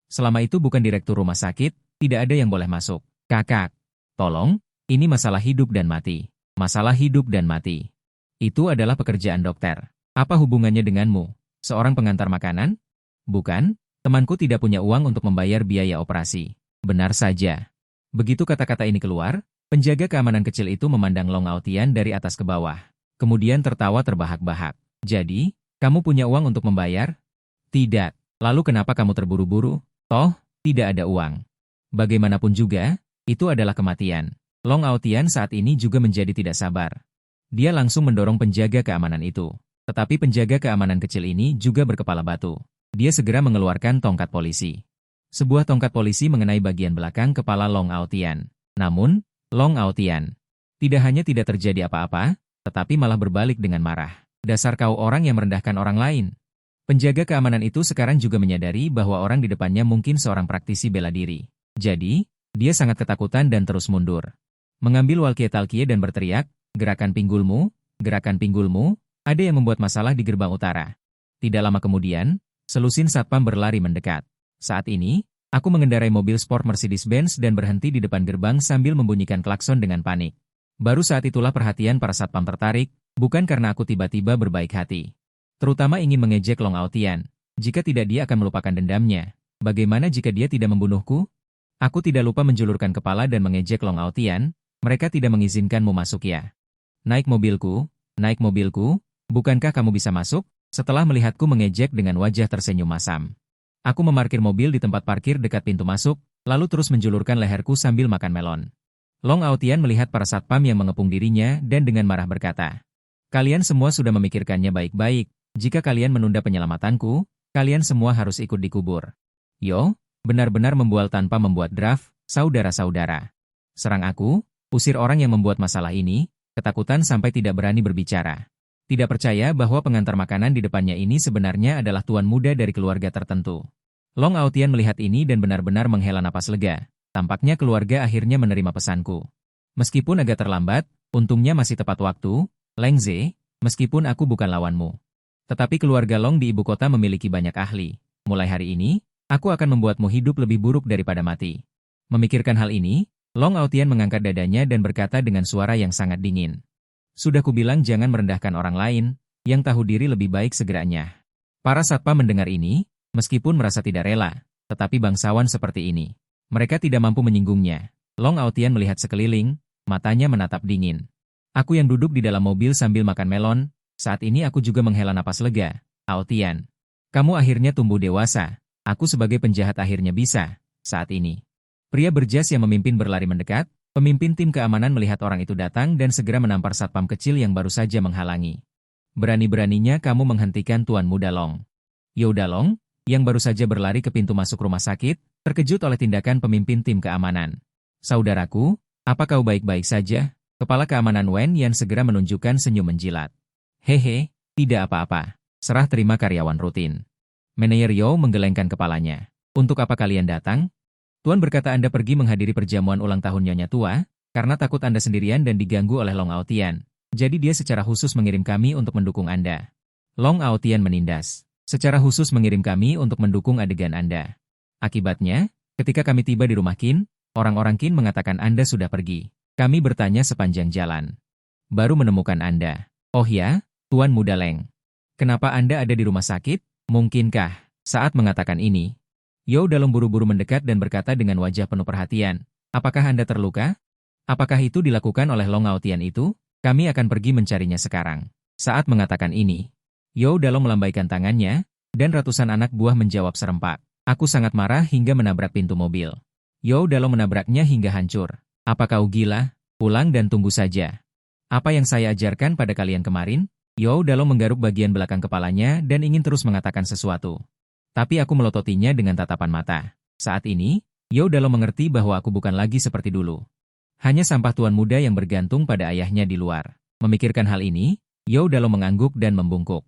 Selama itu bukan direktur rumah sakit, tidak ada yang boleh masuk. Kakak, tolong, ini masalah hidup dan mati. Masalah hidup dan mati. Itu adalah pekerjaan dokter. Apa hubungannya denganmu? Seorang pengantar makanan? Bukan, temanku tidak punya uang untuk membayar biaya operasi. Benar saja. Begitu kata-kata ini keluar, penjaga keamanan kecil itu memandang Long Aotian dari atas ke bawah. Kemudian tertawa terbahak-bahak. Jadi, kamu punya uang untuk membayar? Tidak. Lalu kenapa kamu terburu-buru? Toh, tidak ada uang. Bagaimanapun juga, itu adalah kematian. Long Aotian saat ini juga menjadi tidak sabar. Dia langsung mendorong penjaga keamanan itu. Tetapi penjaga keamanan kecil ini juga berkepala batu. Dia segera mengeluarkan tongkat polisi. Sebuah tongkat polisi mengenai bagian belakang kepala Long Aotian. Namun, Long Aotian. Tidak hanya tidak terjadi apa-apa, tetapi malah berbalik dengan marah. Dasar kau orang yang merendahkan orang lain. Penjaga keamanan itu sekarang juga menyadari bahwa orang di depannya mungkin seorang praktisi bela diri. Jadi, dia sangat ketakutan dan terus mundur. Mengambil walkie-talkie dan berteriak, gerakan pinggulmu, ada yang membuat masalah di gerbang utara. Tidak lama kemudian, selusin satpam berlari mendekat. Saat ini, aku mengendarai mobil sport Mercedes-Benz dan berhenti di depan gerbang sambil membunyikan klakson dengan panik. Baru saat itulah perhatian para satpam tertarik, bukan karena aku tiba-tiba berbaik hati. Terutama ingin mengejek Long Aotian. Jika tidak dia akan melupakan dendamnya. Bagaimana jika dia tidak membunuhku? Aku tidak lupa menjulurkan kepala dan mengejek Long Aotian. Mereka tidak mengizinkanmu masuk ya. Naik mobilku, bukankah kamu bisa masuk? Setelah melihatku mengejek dengan wajah tersenyum masam. Aku memarkir mobil di tempat parkir dekat pintu masuk, lalu terus menjulurkan leherku sambil makan melon. Long Aotian melihat para satpam yang mengepung dirinya dan dengan marah berkata, "Kalian semua sudah memikirkannya baik-baik, jika kalian menunda penyelamatanku, kalian semua harus ikut dikubur." Yo, benar-benar membual tanpa membuat draft, saudara-saudara. Serang aku, usir orang yang membuat masalah ini, ketakutan sampai tidak berani berbicara. Tidak percaya bahwa pengantar makanan di depannya ini sebenarnya adalah tuan muda dari keluarga tertentu. Long Aotian melihat ini dan benar-benar menghela napas lega. Tampaknya keluarga akhirnya menerima pesanku. Meskipun agak terlambat, untungnya masih tepat waktu. Leng Ze, meskipun aku bukan lawanmu. Tetapi keluarga Long di ibu kota memiliki banyak ahli. Mulai hari ini, aku akan membuatmu hidup lebih buruk daripada mati. Memikirkan hal ini, Long Aotian mengangkat dadanya dan berkata dengan suara yang sangat dingin. Sudah kubilang jangan merendahkan orang lain, yang tahu diri lebih baik segera nyah. Para satpam mendengar ini, meskipun merasa tidak rela, tetapi bangsawan seperti ini. Mereka tidak mampu menyinggungnya. Long Aotian melihat sekeliling, matanya menatap dingin. Aku yang duduk di dalam mobil sambil makan melon, saat ini aku juga menghela napas lega. Aotian, kamu akhirnya tumbuh dewasa, aku sebagai penjahat akhirnya bisa, saat ini. Pria berjas yang memimpin berlari mendekat, pemimpin tim keamanan melihat orang itu datang dan segera menampar satpam kecil yang baru saja menghalangi. Berani-beraninya kamu menghentikan Tuan Muda Long. Youda Long, yang baru saja berlari ke pintu masuk rumah sakit, terkejut oleh tindakan pemimpin tim keamanan. Saudaraku, apa kau baik-baik saja? Kepala keamanan Wen Yan segera menunjukkan senyum menjilat. Hehe, tidak apa-apa. Serah terima karyawan rutin. Manajer Yo menggelengkan kepalanya. Untuk apa kalian datang? Tuan berkata Anda pergi menghadiri perjamuan ulang tahun Nyonya Tua, karena takut Anda sendirian dan diganggu oleh Long Aotian. Jadi dia secara khusus mengirim kami untuk mendukung Anda. Long Aotian menindas. Secara khusus mengirim kami untuk mendukung adegan Anda. Akibatnya, ketika kami tiba di rumah Qin, orang-orang Qin mengatakan Anda sudah pergi. Kami bertanya sepanjang jalan. Baru menemukan Anda. Oh ya, Tuan Muda Leng. Kenapa Anda ada di rumah sakit? Mungkinkah? Saat mengatakan ini, Yo Dalong buru-buru mendekat dan berkata dengan wajah penuh perhatian, apakah Anda terluka? Apakah itu dilakukan oleh Long Aotian itu? Kami akan pergi mencarinya sekarang. Saat mengatakan ini, Yo Dalong melambaikan tangannya, dan ratusan anak buah menjawab serempak. Aku sangat marah hingga menabrak pintu mobil. Yo Dalong menabraknya hingga hancur. Apa kau gila? Pulang dan tunggu saja. Apa yang saya ajarkan pada kalian kemarin? Yo Dalong menggaruk bagian belakang kepalanya dan ingin terus mengatakan sesuatu. Tapi aku melototinya dengan tatapan mata. Saat ini, Yo Dalong mengerti bahwa aku bukan lagi seperti dulu. Hanya sampah tuan muda yang bergantung pada ayahnya di luar. Memikirkan hal ini, Yo Dalong mengangguk dan membungkuk.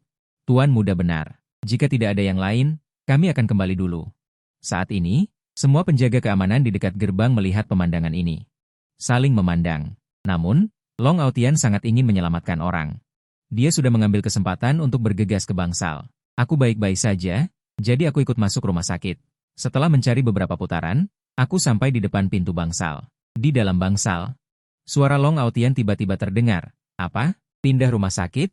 Tuan muda benar. Jika tidak ada yang lain, kami akan kembali dulu. Saat ini, semua penjaga keamanan di dekat gerbang melihat pemandangan ini. Saling memandang. Namun, Long Aotian sangat ingin menyelamatkan orang. Dia sudah mengambil kesempatan untuk bergegas ke bangsal. Aku baik-baik saja. Jadi aku ikut masuk rumah sakit. Setelah mencari beberapa putaran, aku sampai di depan pintu bangsal. Di dalam bangsal, suara Long Aotian tiba-tiba terdengar. Apa? Pindah rumah sakit?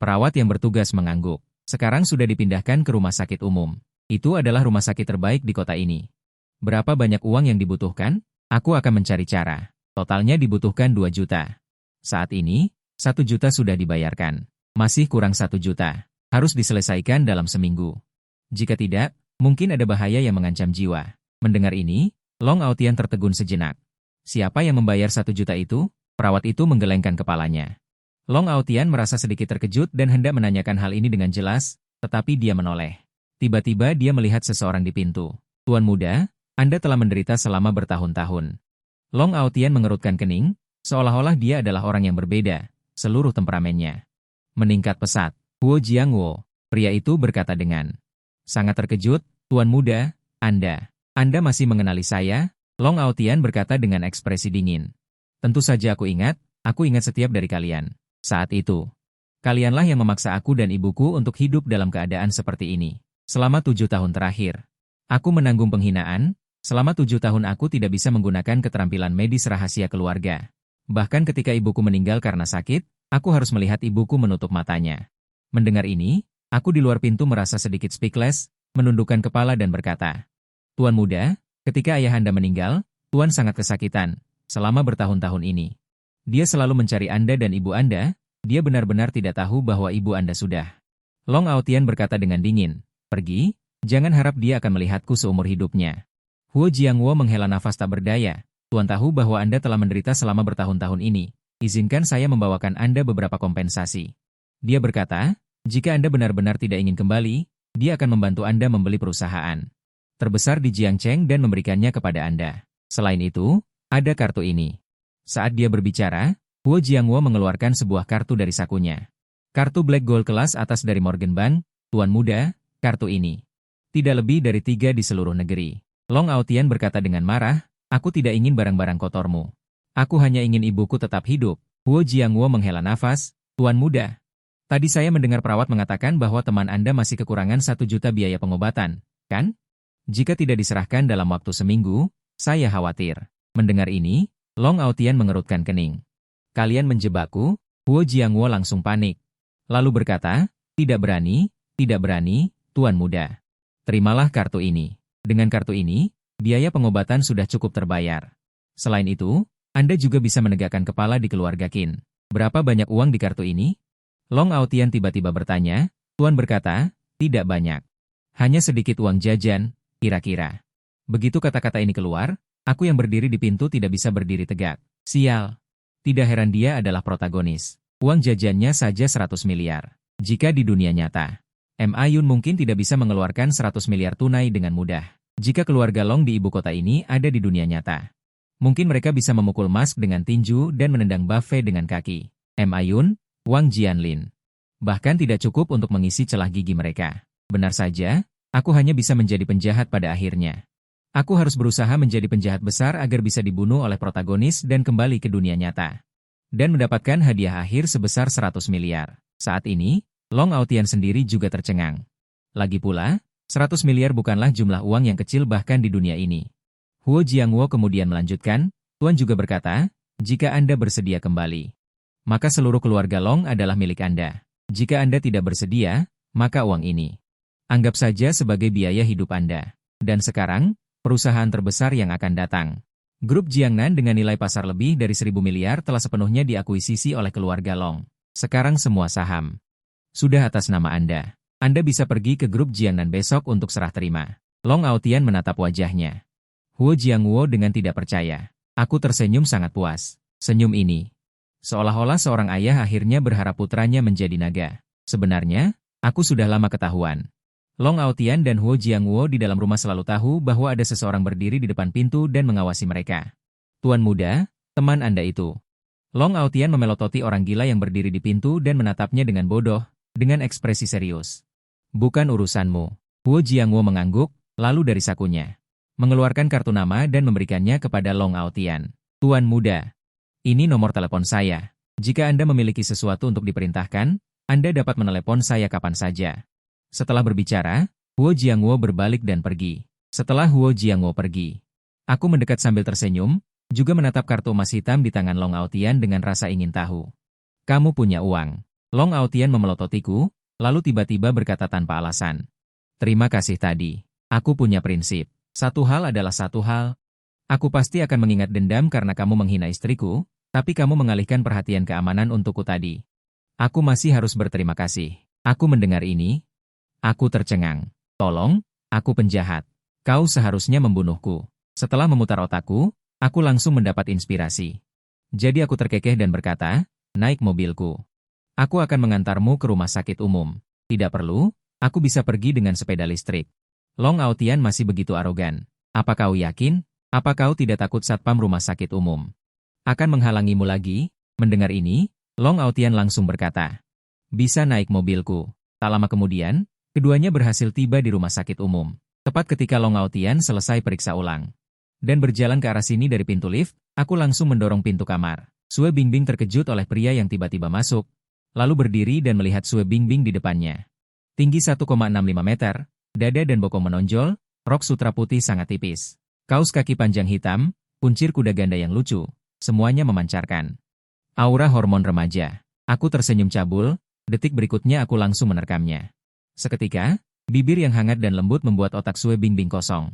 Perawat yang bertugas mengangguk. Sekarang sudah dipindahkan ke rumah sakit umum. Itu adalah rumah sakit terbaik di kota ini. Berapa banyak uang yang dibutuhkan? Aku akan mencari cara. Totalnya dibutuhkan 2 juta. Saat ini, 1 juta sudah dibayarkan. Masih kurang 1 juta. Harus diselesaikan dalam seminggu. Jika tidak, mungkin ada bahaya yang mengancam jiwa. Mendengar ini, Long Aotian tertegun sejenak. Siapa yang membayar 1 juta itu? Perawat itu menggelengkan kepalanya. Long Aotian merasa sedikit terkejut dan hendak menanyakan hal ini dengan jelas, tetapi dia menoleh. Tiba-tiba dia melihat seseorang di pintu. Tuan muda, Anda telah menderita selama bertahun-tahun. Long Aotian mengerutkan kening, seolah-olah dia adalah orang yang berbeda, seluruh temperamennya meningkat pesat. Huo Jiangwo, pria itu berkata dengan sangat terkejut, Tuan Muda, Anda masih mengenali saya? Long Aotian berkata dengan ekspresi dingin. Tentu saja aku ingat setiap dari kalian. Saat itu, kalianlah yang memaksa aku dan ibuku untuk hidup dalam keadaan seperti ini. Selama 7 tahun terakhir, aku menanggung penghinaan. Selama 7 tahun aku tidak bisa menggunakan keterampilan medis rahasia keluarga. Bahkan ketika ibuku meninggal karena sakit, aku harus melihat ibuku menutup matanya. Mendengar ini, aku di luar pintu merasa sedikit speechless, menundukkan kepala dan berkata, Tuan Muda, ketika ayah Anda meninggal, Tuan sangat kesakitan, selama bertahun-tahun ini. Dia selalu mencari Anda dan ibu Anda, dia benar-benar tidak tahu bahwa ibu Anda sudah. Long Aotian berkata dengan dingin, pergi, jangan harap dia akan melihatku seumur hidupnya. Huo Jiangwo menghela nafas tak berdaya. Tuan tahu bahwa Anda telah menderita selama bertahun-tahun ini. Izinkan saya membawakan Anda beberapa kompensasi. Dia berkata, jika Anda benar-benar tidak ingin kembali, dia akan membantu Anda membeli perusahaan terbesar di Jiangcheng dan memberikannya kepada Anda. Selain itu, ada kartu ini. Saat dia berbicara, Huo Jiangwo mengeluarkan sebuah kartu dari sakunya. Kartu Black Gold kelas atas dari Morgan Bank, Tuan Muda, kartu ini. Tidak lebih dari 3 di seluruh negeri. Long Aotian berkata dengan marah, aku tidak ingin barang-barang kotormu. Aku hanya ingin ibuku tetap hidup. Huo Jiangwo menghela nafas, Tuan Muda. Tadi saya mendengar perawat mengatakan bahwa teman Anda masih kekurangan 1 juta biaya pengobatan, kan? Jika tidak diserahkan dalam waktu seminggu, saya khawatir. Mendengar ini, Long Aotian mengerutkan kening. Kalian menjebakku? Huo Jiangwo langsung panik. Lalu berkata, tidak berani, Tuan Muda. Terimalah kartu ini. Dengan kartu ini, biaya pengobatan sudah cukup terbayar. Selain itu, Anda juga bisa menegakkan kepala di keluarga Qin. Berapa banyak uang di kartu ini? Long Aotian tiba-tiba bertanya, Tuan berkata, tidak banyak. Hanya sedikit uang jajan, kira-kira. Begitu kata-kata ini keluar, aku yang berdiri di pintu tidak bisa berdiri tegak. Sial. Tidak heran dia adalah protagonis. Uang jajannya saja 100 miliar. Jika di dunia nyata, Ma Yun mungkin tidak bisa mengeluarkan 100 miliar tunai dengan mudah. Jika keluarga Long di ibu kota ini ada di dunia nyata, mungkin mereka bisa memukul Musk dengan tinju dan menendang Buffett dengan kaki. Ma Yun, Wang Jianlin. Bahkan tidak cukup untuk mengisi celah gigi mereka. Benar saja, aku hanya bisa menjadi penjahat pada akhirnya. Aku harus berusaha menjadi penjahat besar agar bisa dibunuh oleh protagonis dan kembali ke dunia nyata. Dan mendapatkan hadiah akhir sebesar 100 miliar. Saat ini, Long Aotian sendiri juga tercengang. Lagi pula, 100 miliar bukanlah jumlah uang yang kecil bahkan di dunia ini. Huo Jiangwo kemudian melanjutkan, Tuan juga berkata, jika Anda bersedia kembali, maka seluruh keluarga Long adalah milik Anda. Jika Anda tidak bersedia, maka uang ini anggap saja sebagai biaya hidup Anda. Dan sekarang, perusahaan terbesar yang akan datang. Grup Jiangnan dengan nilai pasar lebih dari 1.000 miliar telah sepenuhnya diakuisisi oleh keluarga Long. Sekarang semua saham sudah atas nama Anda. Anda bisa pergi ke grup Jiangnan besok untuk serah terima. Long Aotian menatap wajahnya. Huo Jiangwo dengan tidak percaya. Aku tersenyum sangat puas. Senyum ini seolah-olah seorang ayah akhirnya berharap putranya menjadi naga. Sebenarnya, aku sudah lama ketahuan. Long Aotian dan Huo Jiangwo di dalam rumah selalu tahu bahwa ada seseorang berdiri di depan pintu dan mengawasi mereka. Tuan Muda, teman Anda itu. Long Aotian memelototi orang gila yang berdiri di pintu dan menatapnya dengan bodoh, dengan ekspresi serius. Bukan urusanmu. Huo Jiangwo mengangguk, lalu dari sakunya mengeluarkan kartu nama dan memberikannya kepada Long Aotian. Tuan Muda, ini nomor telepon saya. Jika Anda memiliki sesuatu untuk diperintahkan, Anda dapat menelepon saya kapan saja. Setelah berbicara, Huo Jiangwo berbalik dan pergi. Setelah Huo Jiangwo pergi, aku mendekat sambil tersenyum, juga menatap kartu emas hitam di tangan Long Aotian dengan rasa ingin tahu. Kamu punya uang. Long Aotian memelototiku, lalu tiba-tiba berkata tanpa alasan. Terima kasih tadi. Aku punya prinsip. Satu hal adalah satu hal. Aku pasti akan mengingat dendam karena kamu menghina istriku, tapi kamu mengalihkan perhatian keamanan untukku tadi. Aku masih harus berterima kasih. Aku mendengar ini. Aku tercengang. Tolong, aku penjahat. Kau seharusnya membunuhku. Setelah memutar otakku, aku langsung mendapat inspirasi. Jadi aku terkekeh dan berkata, naik mobilku. Aku akan mengantarmu ke rumah sakit umum. Tidak perlu, aku bisa pergi dengan sepeda listrik. Long Aotian masih begitu arogan. Apa kau yakin? Apa kau tidak takut satpam rumah sakit umum akan menghalangimu lagi? Mendengar ini, Long Aotian langsung berkata, bisa naik mobilku. Tak lama kemudian, keduanya berhasil tiba di rumah sakit umum. Tepat ketika Long Aotian selesai periksa ulang. Dan berjalan ke arah sini dari pintu lift, aku langsung mendorong pintu kamar. Sue Bingbing terkejut oleh pria yang tiba-tiba masuk, lalu berdiri dan melihat Sue Bingbing di depannya. Tinggi 1,65 meter, dada dan bokong menonjol, rok sutra putih sangat tipis. Kaos kaki panjang hitam, kuncir kuda ganda yang lucu, semuanya memancarkan aura hormon remaja. Aku tersenyum cabul, detik berikutnya aku langsung menerkamnya. Seketika, bibir yang hangat dan lembut membuat otak Sue Bingbing kosong.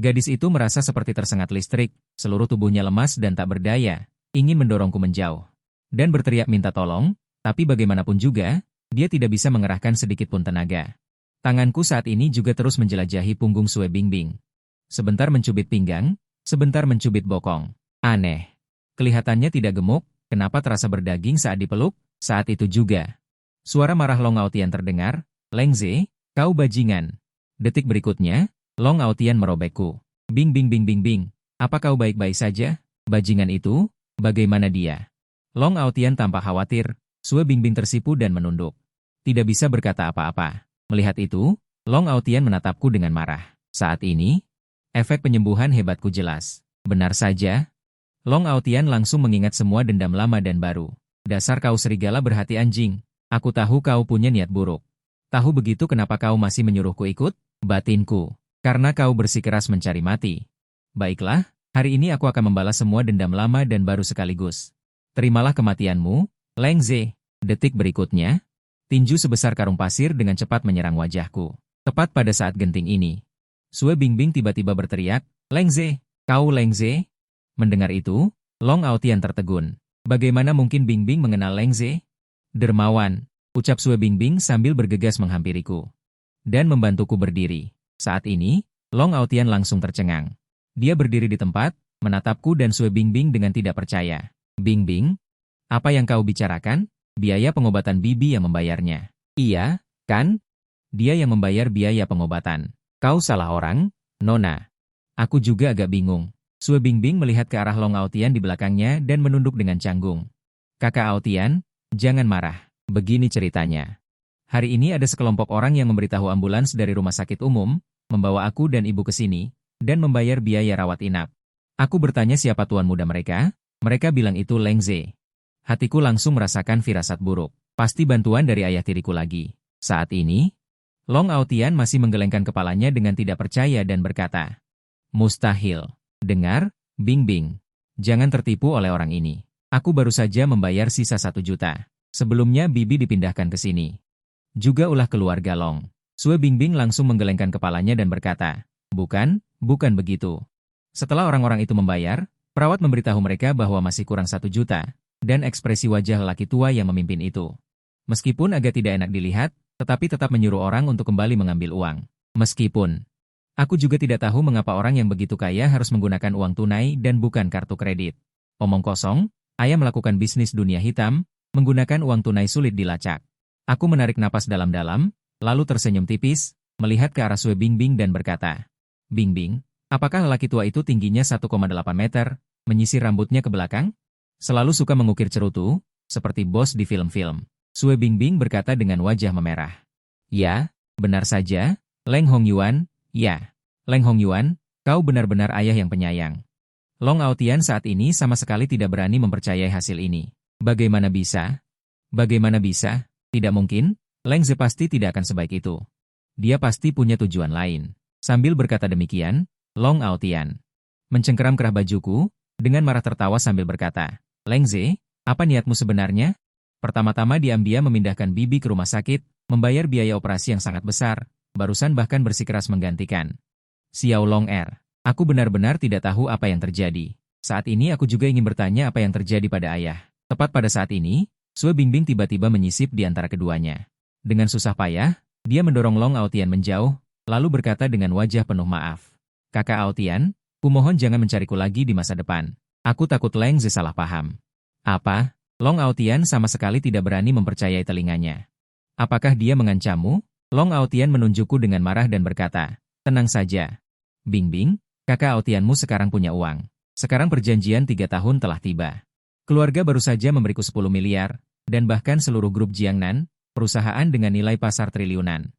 Gadis itu merasa seperti tersengat listrik, seluruh tubuhnya lemas dan tak berdaya, ingin mendorongku menjauh. Dan berteriak minta tolong, tapi bagaimanapun juga, dia tidak bisa mengerahkan sedikit pun tenaga. Tanganku saat ini juga terus menjelajahi punggung Sue Bingbing. Sebentar mencubit pinggang, sebentar mencubit bokong. Aneh. Kelihatannya tidak gemuk, kenapa terasa berdaging saat dipeluk? Saat itu juga. Suara marah Long Aotian terdengar, Leng Ze, kau bajingan. Detik berikutnya, Long Aotian merobekku. Bing bing bing bing bing, apa kau baik-baik saja? Bajingan itu, bagaimana dia? Long Aotian tampak khawatir, Sue Bingbing tersipu dan menunduk. Tidak bisa berkata apa-apa. Melihat itu, Long Aotian menatapku dengan marah. Saat ini, efek penyembuhan hebatku jelas. Benar saja. Long Aotian langsung mengingat semua dendam lama dan baru. Dasar kau serigala berhati anjing. Aku tahu kau punya niat buruk. Tahu begitu kenapa kau masih menyuruhku ikut? Batinku. Karena kau bersikeras mencari mati. Baiklah, hari ini aku akan membalas semua dendam lama dan baru sekaligus. Terimalah kematianmu, Leng Ze. Detik berikutnya, tinju sebesar karung pasir dengan cepat menyerang wajahku. Tepat pada saat genting ini, Sue Bingbing tiba-tiba berteriak, Leng Ze, kau Leng Ze? Mendengar itu, Long Aotian tertegun. Bagaimana mungkin Bingbing mengenal Leng Ze? Dermawan, ucap Sue Bingbing sambil bergegas menghampiriku. Dan membantuku berdiri. Saat ini, Long Aotian langsung tercengang. Dia berdiri di tempat, menatapku dan Sue Bingbing dengan tidak percaya. Bingbing, apa yang kau bicarakan? Biaya pengobatan bibi yang membayarnya. Iya, kan? Dia yang membayar biaya pengobatan. Kau salah orang, Nona. Aku juga agak bingung. Sue Bingbing melihat ke arah Long Aotian di belakangnya dan menunduk dengan canggung. Kakak Aotian, jangan marah. Begini ceritanya. Hari ini ada sekelompok orang yang memberitahu ambulans dari rumah sakit umum, membawa aku dan ibu ke sini, dan membayar biaya rawat inap. Aku bertanya siapa tuan muda mereka bilang itu Leng Ze. Hatiku langsung merasakan firasat buruk. Pasti bantuan dari ayah tiriku lagi. Saat ini, Long Aotian masih menggelengkan kepalanya dengan tidak percaya dan berkata, mustahil. Dengar, Bingbing. Jangan tertipu oleh orang ini. Aku baru saja membayar sisa 1 juta. Sebelumnya bibi dipindahkan ke sini. Juga ulah keluarga Long. Sue Bingbing langsung menggelengkan kepalanya dan berkata, bukan begitu. Setelah orang-orang itu membayar, perawat memberitahu mereka bahwa masih kurang 1 juta. Dan ekspresi wajah lelaki tua yang memimpin itu. Meskipun agak tidak enak dilihat, tetapi tetap menyuruh orang untuk kembali mengambil uang. Meskipun, aku juga tidak tahu mengapa orang yang begitu kaya harus menggunakan uang tunai dan bukan kartu kredit. Omong kosong, ayah melakukan bisnis dunia hitam, menggunakan uang tunai sulit dilacak. Aku menarik napas dalam-dalam, lalu tersenyum tipis, melihat ke arah Sue Bingbing dan berkata, Bingbing, apakah lelaki tua itu tingginya 1,8 meter, menyisir rambutnya ke belakang? Selalu suka mengukir cerutu, seperti bos di film-film. Sue Bingbing berkata dengan wajah memerah. Ya, benar saja, Leng Hongyuan, ya. Leng Hongyuan, kau benar-benar ayah yang penyayang. Long Aotian saat ini sama sekali tidak berani mempercayai hasil ini. Bagaimana bisa? Bagaimana bisa? Tidak mungkin, Leng Ze pasti tidak akan sebaik itu. Dia pasti punya tujuan lain. Sambil berkata demikian, Long Aotian mencengkeram kerah bajuku, dengan marah tertawa sambil berkata, Leng Ze, apa niatmu sebenarnya? Pertama-tama diam-diam memindahkan bibi ke rumah sakit, membayar biaya operasi yang sangat besar, barusan bahkan bersikeras menggantikan Xiao Long Er. Aku benar-benar tidak tahu apa yang terjadi. Saat ini aku juga ingin bertanya apa yang terjadi pada ayah. Tepat pada saat ini, Sue Bingbing tiba-tiba menyisip di antara keduanya. Dengan susah payah, dia mendorong Long Aotian menjauh, lalu berkata dengan wajah penuh maaf. Kakak Aotian, kumohon jangan mencariku lagi di masa depan. Aku takut Leng Ze salah paham. Apa? Long Aotian sama sekali tidak berani mempercayai telinganya. Apakah dia mengancammu? Long Aotian menunjukku dengan marah dan berkata, tenang saja. Bingbing, kakak Aotianmu sekarang punya uang. Sekarang perjanjian 3 tahun telah tiba. Keluarga baru saja memberiku 10 miliar, dan bahkan seluruh grup Jiangnan, perusahaan dengan nilai pasar triliunan.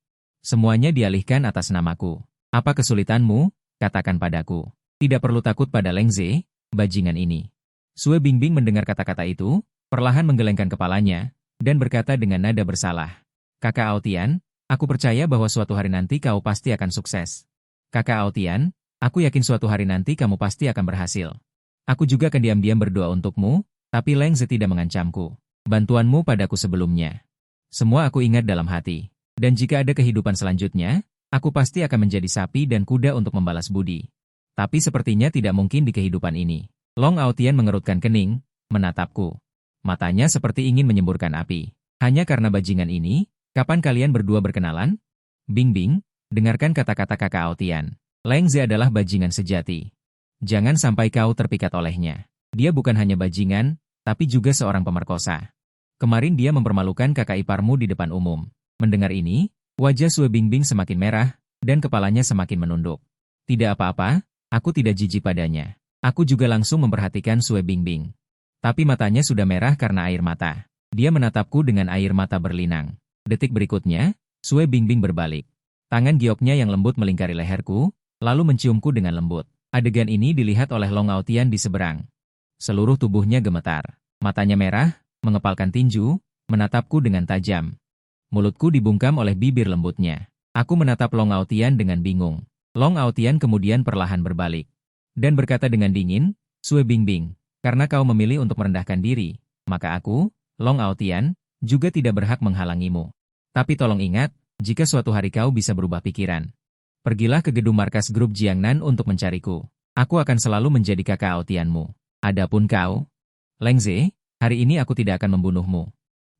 Semuanya dialihkan atas namaku. Apa kesulitanmu? Katakan padaku. Tidak perlu takut pada Leng Ze, bajingan ini. Sue Bingbing mendengar kata-kata itu, perlahan menggelengkan kepalanya, dan berkata dengan nada bersalah. Kakak Aotian, aku percaya bahwa suatu hari nanti kau pasti akan sukses. Kakak Aotian, aku yakin suatu hari nanti kamu pasti akan berhasil. Aku juga akan diam-diam berdoa untukmu, tapi Leng Ze tidak mengancamku. Bantuanmu padaku sebelumnya. Semua aku ingat dalam hati. Dan jika ada kehidupan selanjutnya, aku pasti akan menjadi sapi dan kuda untuk membalas budi. Tapi sepertinya tidak mungkin di kehidupan ini. Long Aotian mengerutkan kening, menatapku. Matanya seperti ingin menyemburkan api. Hanya karena bajingan ini, kapan kalian berdua berkenalan? Bingbing, dengarkan kata-kata kakak Aotian. Leng Ze adalah bajingan sejati. Jangan sampai kau terpikat olehnya. Dia bukan hanya bajingan, tapi juga seorang pemerkosa. Kemarin dia mempermalukan kakak iparmu di depan umum. Mendengar ini, wajah Sue Bingbing semakin merah, dan kepalanya semakin menunduk. Tidak apa-apa, aku tidak jijik padanya. Aku juga langsung memperhatikan Sue Bingbing. Tapi matanya sudah merah karena air mata. Dia menatapku dengan air mata berlinang. Detik berikutnya, Sue Bingbing berbalik. Tangan gioknya yang lembut melingkari leherku, lalu menciumku dengan lembut. Adegan ini dilihat oleh Long Aotian di seberang. Seluruh tubuhnya gemetar. Matanya merah, mengepalkan tinju, menatapku dengan tajam. Mulutku dibungkam oleh bibir lembutnya. Aku menatap Long Aotian dengan bingung. Long Aotian kemudian perlahan berbalik. Dan berkata dengan dingin, Sue Bingbing, karena kau memilih untuk merendahkan diri, maka aku, Long Aotian, juga tidak berhak menghalangimu. Tapi tolong ingat, jika suatu hari kau bisa berubah pikiran, pergilah ke gedung markas grup Jiangnan untuk mencariku. Aku akan selalu menjadi kakak Aotianmu. Adapun kau, Leng Ze, hari ini aku tidak akan membunuhmu.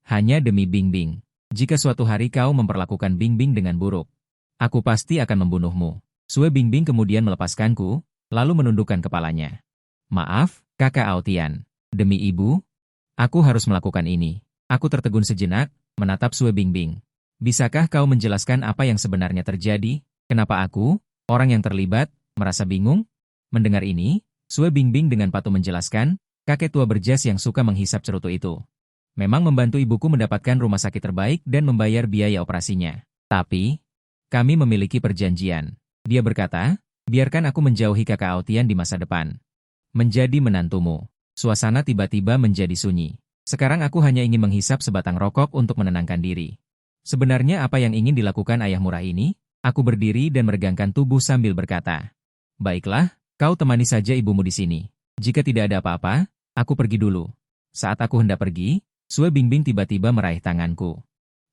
Hanya demi Bingbing. Jika suatu hari kau memperlakukan Bingbing dengan buruk, aku pasti akan membunuhmu. Sue Bingbing kemudian melepaskanku, lalu menundukkan kepalanya. Maaf, kakak Aotian. Demi ibu, aku harus melakukan ini. Aku tertegun sejenak, menatap Sue Bingbing. Bisakah kau menjelaskan apa yang sebenarnya terjadi? Kenapa aku, orang yang terlibat, merasa bingung? Mendengar ini, Sue Bingbing dengan patuh menjelaskan, kakek tua berjas yang suka menghisap cerutu itu memang membantu ibuku mendapatkan rumah sakit terbaik dan membayar biaya operasinya. Tapi, kami memiliki perjanjian. Dia berkata, biarkan aku menjauhi kakak Aotian di masa depan. Menjadi menantumu. Suasana tiba-tiba menjadi sunyi. Sekarang aku hanya ingin menghisap sebatang rokok untuk menenangkan diri. Sebenarnya apa yang ingin dilakukan ayah murah ini? Aku berdiri dan meregangkan tubuh sambil berkata, baiklah, kau temani saja ibumu di sini. Jika tidak ada apa-apa, aku pergi dulu. Saat aku hendak pergi, Sue Bingbing tiba-tiba meraih tanganku.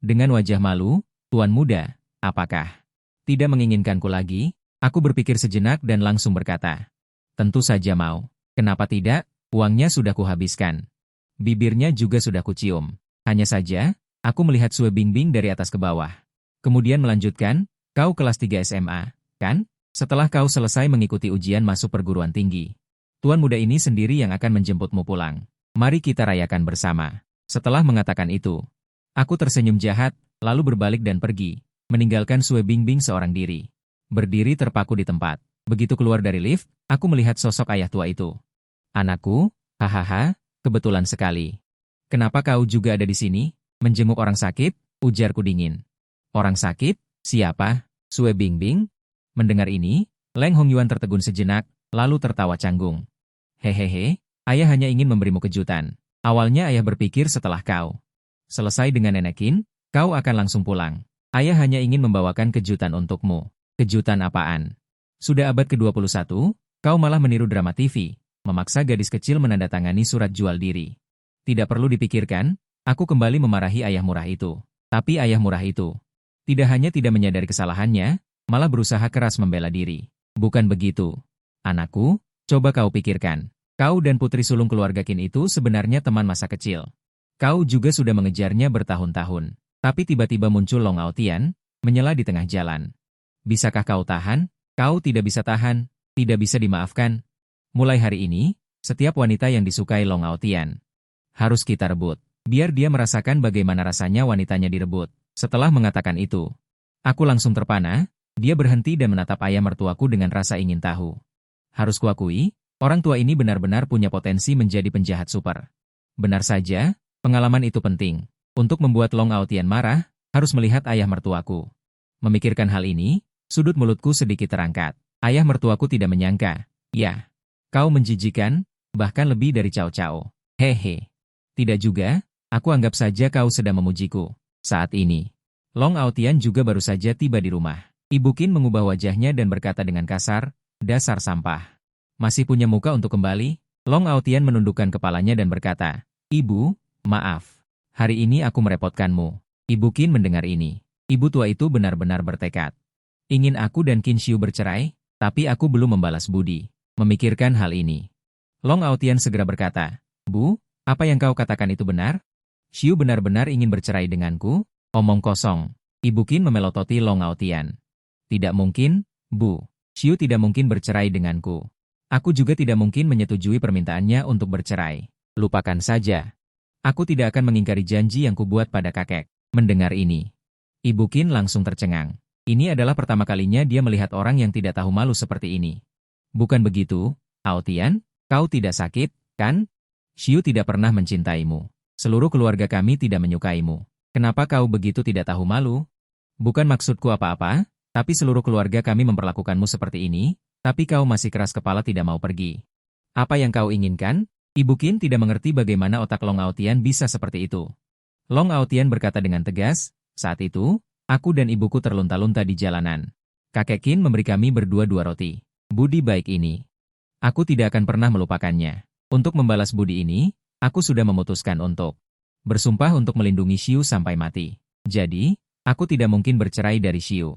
Dengan wajah malu, Tuan Muda, apakah tidak menginginkanku lagi? Aku berpikir sejenak dan langsung berkata, tentu saja mau. Kenapa tidak? Uangnya sudah kuhabiskan. Bibirnya juga sudah kucium. Hanya saja, aku melihat Sue Bingbing dari atas ke bawah. Kemudian melanjutkan, kau kelas 3 SMA, kan? Setelah kau selesai mengikuti ujian masuk perguruan tinggi, Tuan Muda ini sendiri yang akan menjemputmu pulang. Mari kita rayakan bersama. Setelah mengatakan itu, aku tersenyum jahat, lalu berbalik dan pergi, meninggalkan Sue Bingbing seorang diri. Berdiri terpaku di tempat. Begitu keluar dari lift, aku melihat sosok ayah tua itu. Anakku, hahaha, kebetulan sekali. Kenapa kau juga ada di sini? Menjenguk orang sakit, ujarku dingin. Orang sakit? Siapa? Sue Bingbing? Mendengar ini, Leng Hongyuan tertegun sejenak, lalu tertawa canggung. Hehehe, ayah hanya ingin memberimu kejutan. Awalnya ayah berpikir setelah kau selesai dengan nenekin, kau akan langsung pulang. Ayah hanya ingin membawakan kejutan untukmu. Kejutan apaan? Sudah abad ke-21, kau malah meniru drama TV, memaksa gadis kecil menandatangani surat jual diri. Tidak perlu dipikirkan, aku kembali memarahi ayah murah itu. Tapi ayah murah itu tidak hanya tidak menyadari kesalahannya, malah berusaha keras membela diri. Bukan begitu. Anakku, coba kau pikirkan. Kau dan putri sulung keluarga Qin itu sebenarnya teman masa kecil. Kau juga sudah mengejarnya bertahun-tahun. Tapi tiba-tiba muncul Long Aotian, menyela di tengah jalan. Bisakah kau tahan? Kau tidak bisa tahan, tidak bisa dimaafkan. Mulai hari ini, setiap wanita yang disukai Long Aotian harus kita rebut. Biar dia merasakan bagaimana rasanya wanitanya direbut. Setelah mengatakan itu, aku langsung terpana, dia berhenti dan menatap ayah mertuaku dengan rasa ingin tahu. Harus kuakui, orang tua ini benar-benar punya potensi menjadi penjahat super. Benar saja, pengalaman itu penting. Untuk membuat Long Aotian marah, harus melihat ayah mertuaku. Memikirkan hal ini, sudut mulutku sedikit terangkat. Ayah mertuaku tidak menyangka. Ya, kau menjijikan, bahkan lebih dari Cao Cao. Hehe. Tidak juga, aku anggap saja kau sedang memujiku. Saat ini, Long Aotian juga baru saja tiba di rumah. Ibu Qin mengubah wajahnya dan berkata dengan kasar, dasar sampah. Masih punya muka untuk kembali? Long Aotian menundukkan kepalanya dan berkata, Ibu, maaf. Hari ini aku merepotkanmu. Ibu Qin mendengar ini. Ibu tua itu benar-benar bertekad. Ingin aku dan Qin Xiu bercerai, tapi aku belum membalas budi. Memikirkan hal ini, Long Aotian segera berkata, Bu, apa yang kau katakan itu benar? Xiu benar-benar ingin bercerai denganku? Omong kosong. Ibu Qin memelototi Long Aotian. Tidak mungkin, Bu. Xiu tidak mungkin bercerai denganku. Aku juga tidak mungkin menyetujui permintaannya untuk bercerai. Lupakan saja. Aku tidak akan mengingkari janji yang kubuat pada kakek. Mendengar ini, Ibu Qin langsung tercengang. Ini adalah pertama kalinya dia melihat orang yang tidak tahu malu seperti ini. Bukan begitu, Aotian? Kau tidak sakit, kan? Xiu tidak pernah mencintaimu. Seluruh keluarga kami tidak menyukaimu. Kenapa kau begitu tidak tahu malu? Bukan maksudku apa-apa, tapi seluruh keluarga kami memperlakukanmu seperti ini, tapi kau masih keras kepala tidak mau pergi. Apa yang kau inginkan? Ibu Qin tidak mengerti bagaimana otak Long Aotian bisa seperti itu. Long Aotian berkata dengan tegas, saat itu, aku dan ibuku terlunta-lunta di jalanan. Kakek Qin memberi kami berdua dua roti. Budi baik ini. Aku tidak akan pernah melupakannya. Untuk membalas budi ini, aku sudah memutuskan untuk bersumpah untuk melindungi Xiu sampai mati. Jadi, aku tidak mungkin bercerai dari Xiu.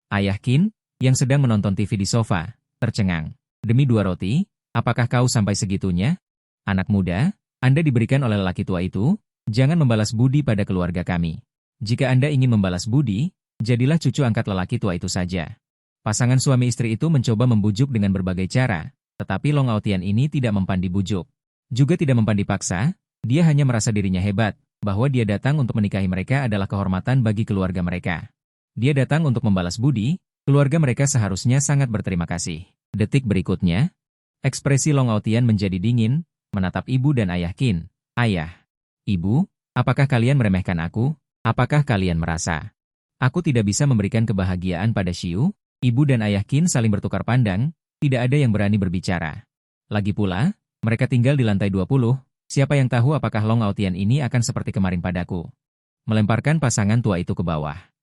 Ayah Qin, yang sedang menonton TV di sofa, tercengang. Demi dua roti, apakah kau sampai segitunya? Anak muda, Anda diberikan oleh lelaki tua itu, jangan membalas budi pada keluarga kami. Jika Anda ingin membalas budi, jadilah cucu angkat lelaki tua itu saja. Pasangan suami istri itu mencoba membujuk dengan berbagai cara, tetapi Long Aotian ini tidak mempan dibujuk. Juga tidak mempan dipaksa, dia hanya merasa dirinya hebat, bahwa dia datang untuk menikahi mereka adalah kehormatan bagi keluarga mereka. Dia datang untuk membalas budi, keluarga mereka seharusnya sangat berterima kasih. Detik berikutnya, ekspresi Long Aotian menjadi dingin, menatap ibu dan ayah Qin. Ayah, ibu, apakah kalian meremehkan aku? Apakah kalian merasa aku tidak bisa memberikan kebahagiaan pada Xiu? Ibu dan ayah Qin saling bertukar pandang, tidak ada yang berani berbicara. Lagi pula, mereka tinggal di lantai 20, siapa yang tahu apakah Long Aotian ini akan seperti kemarin padaku. Melemparkan pasangan tua itu ke bawah.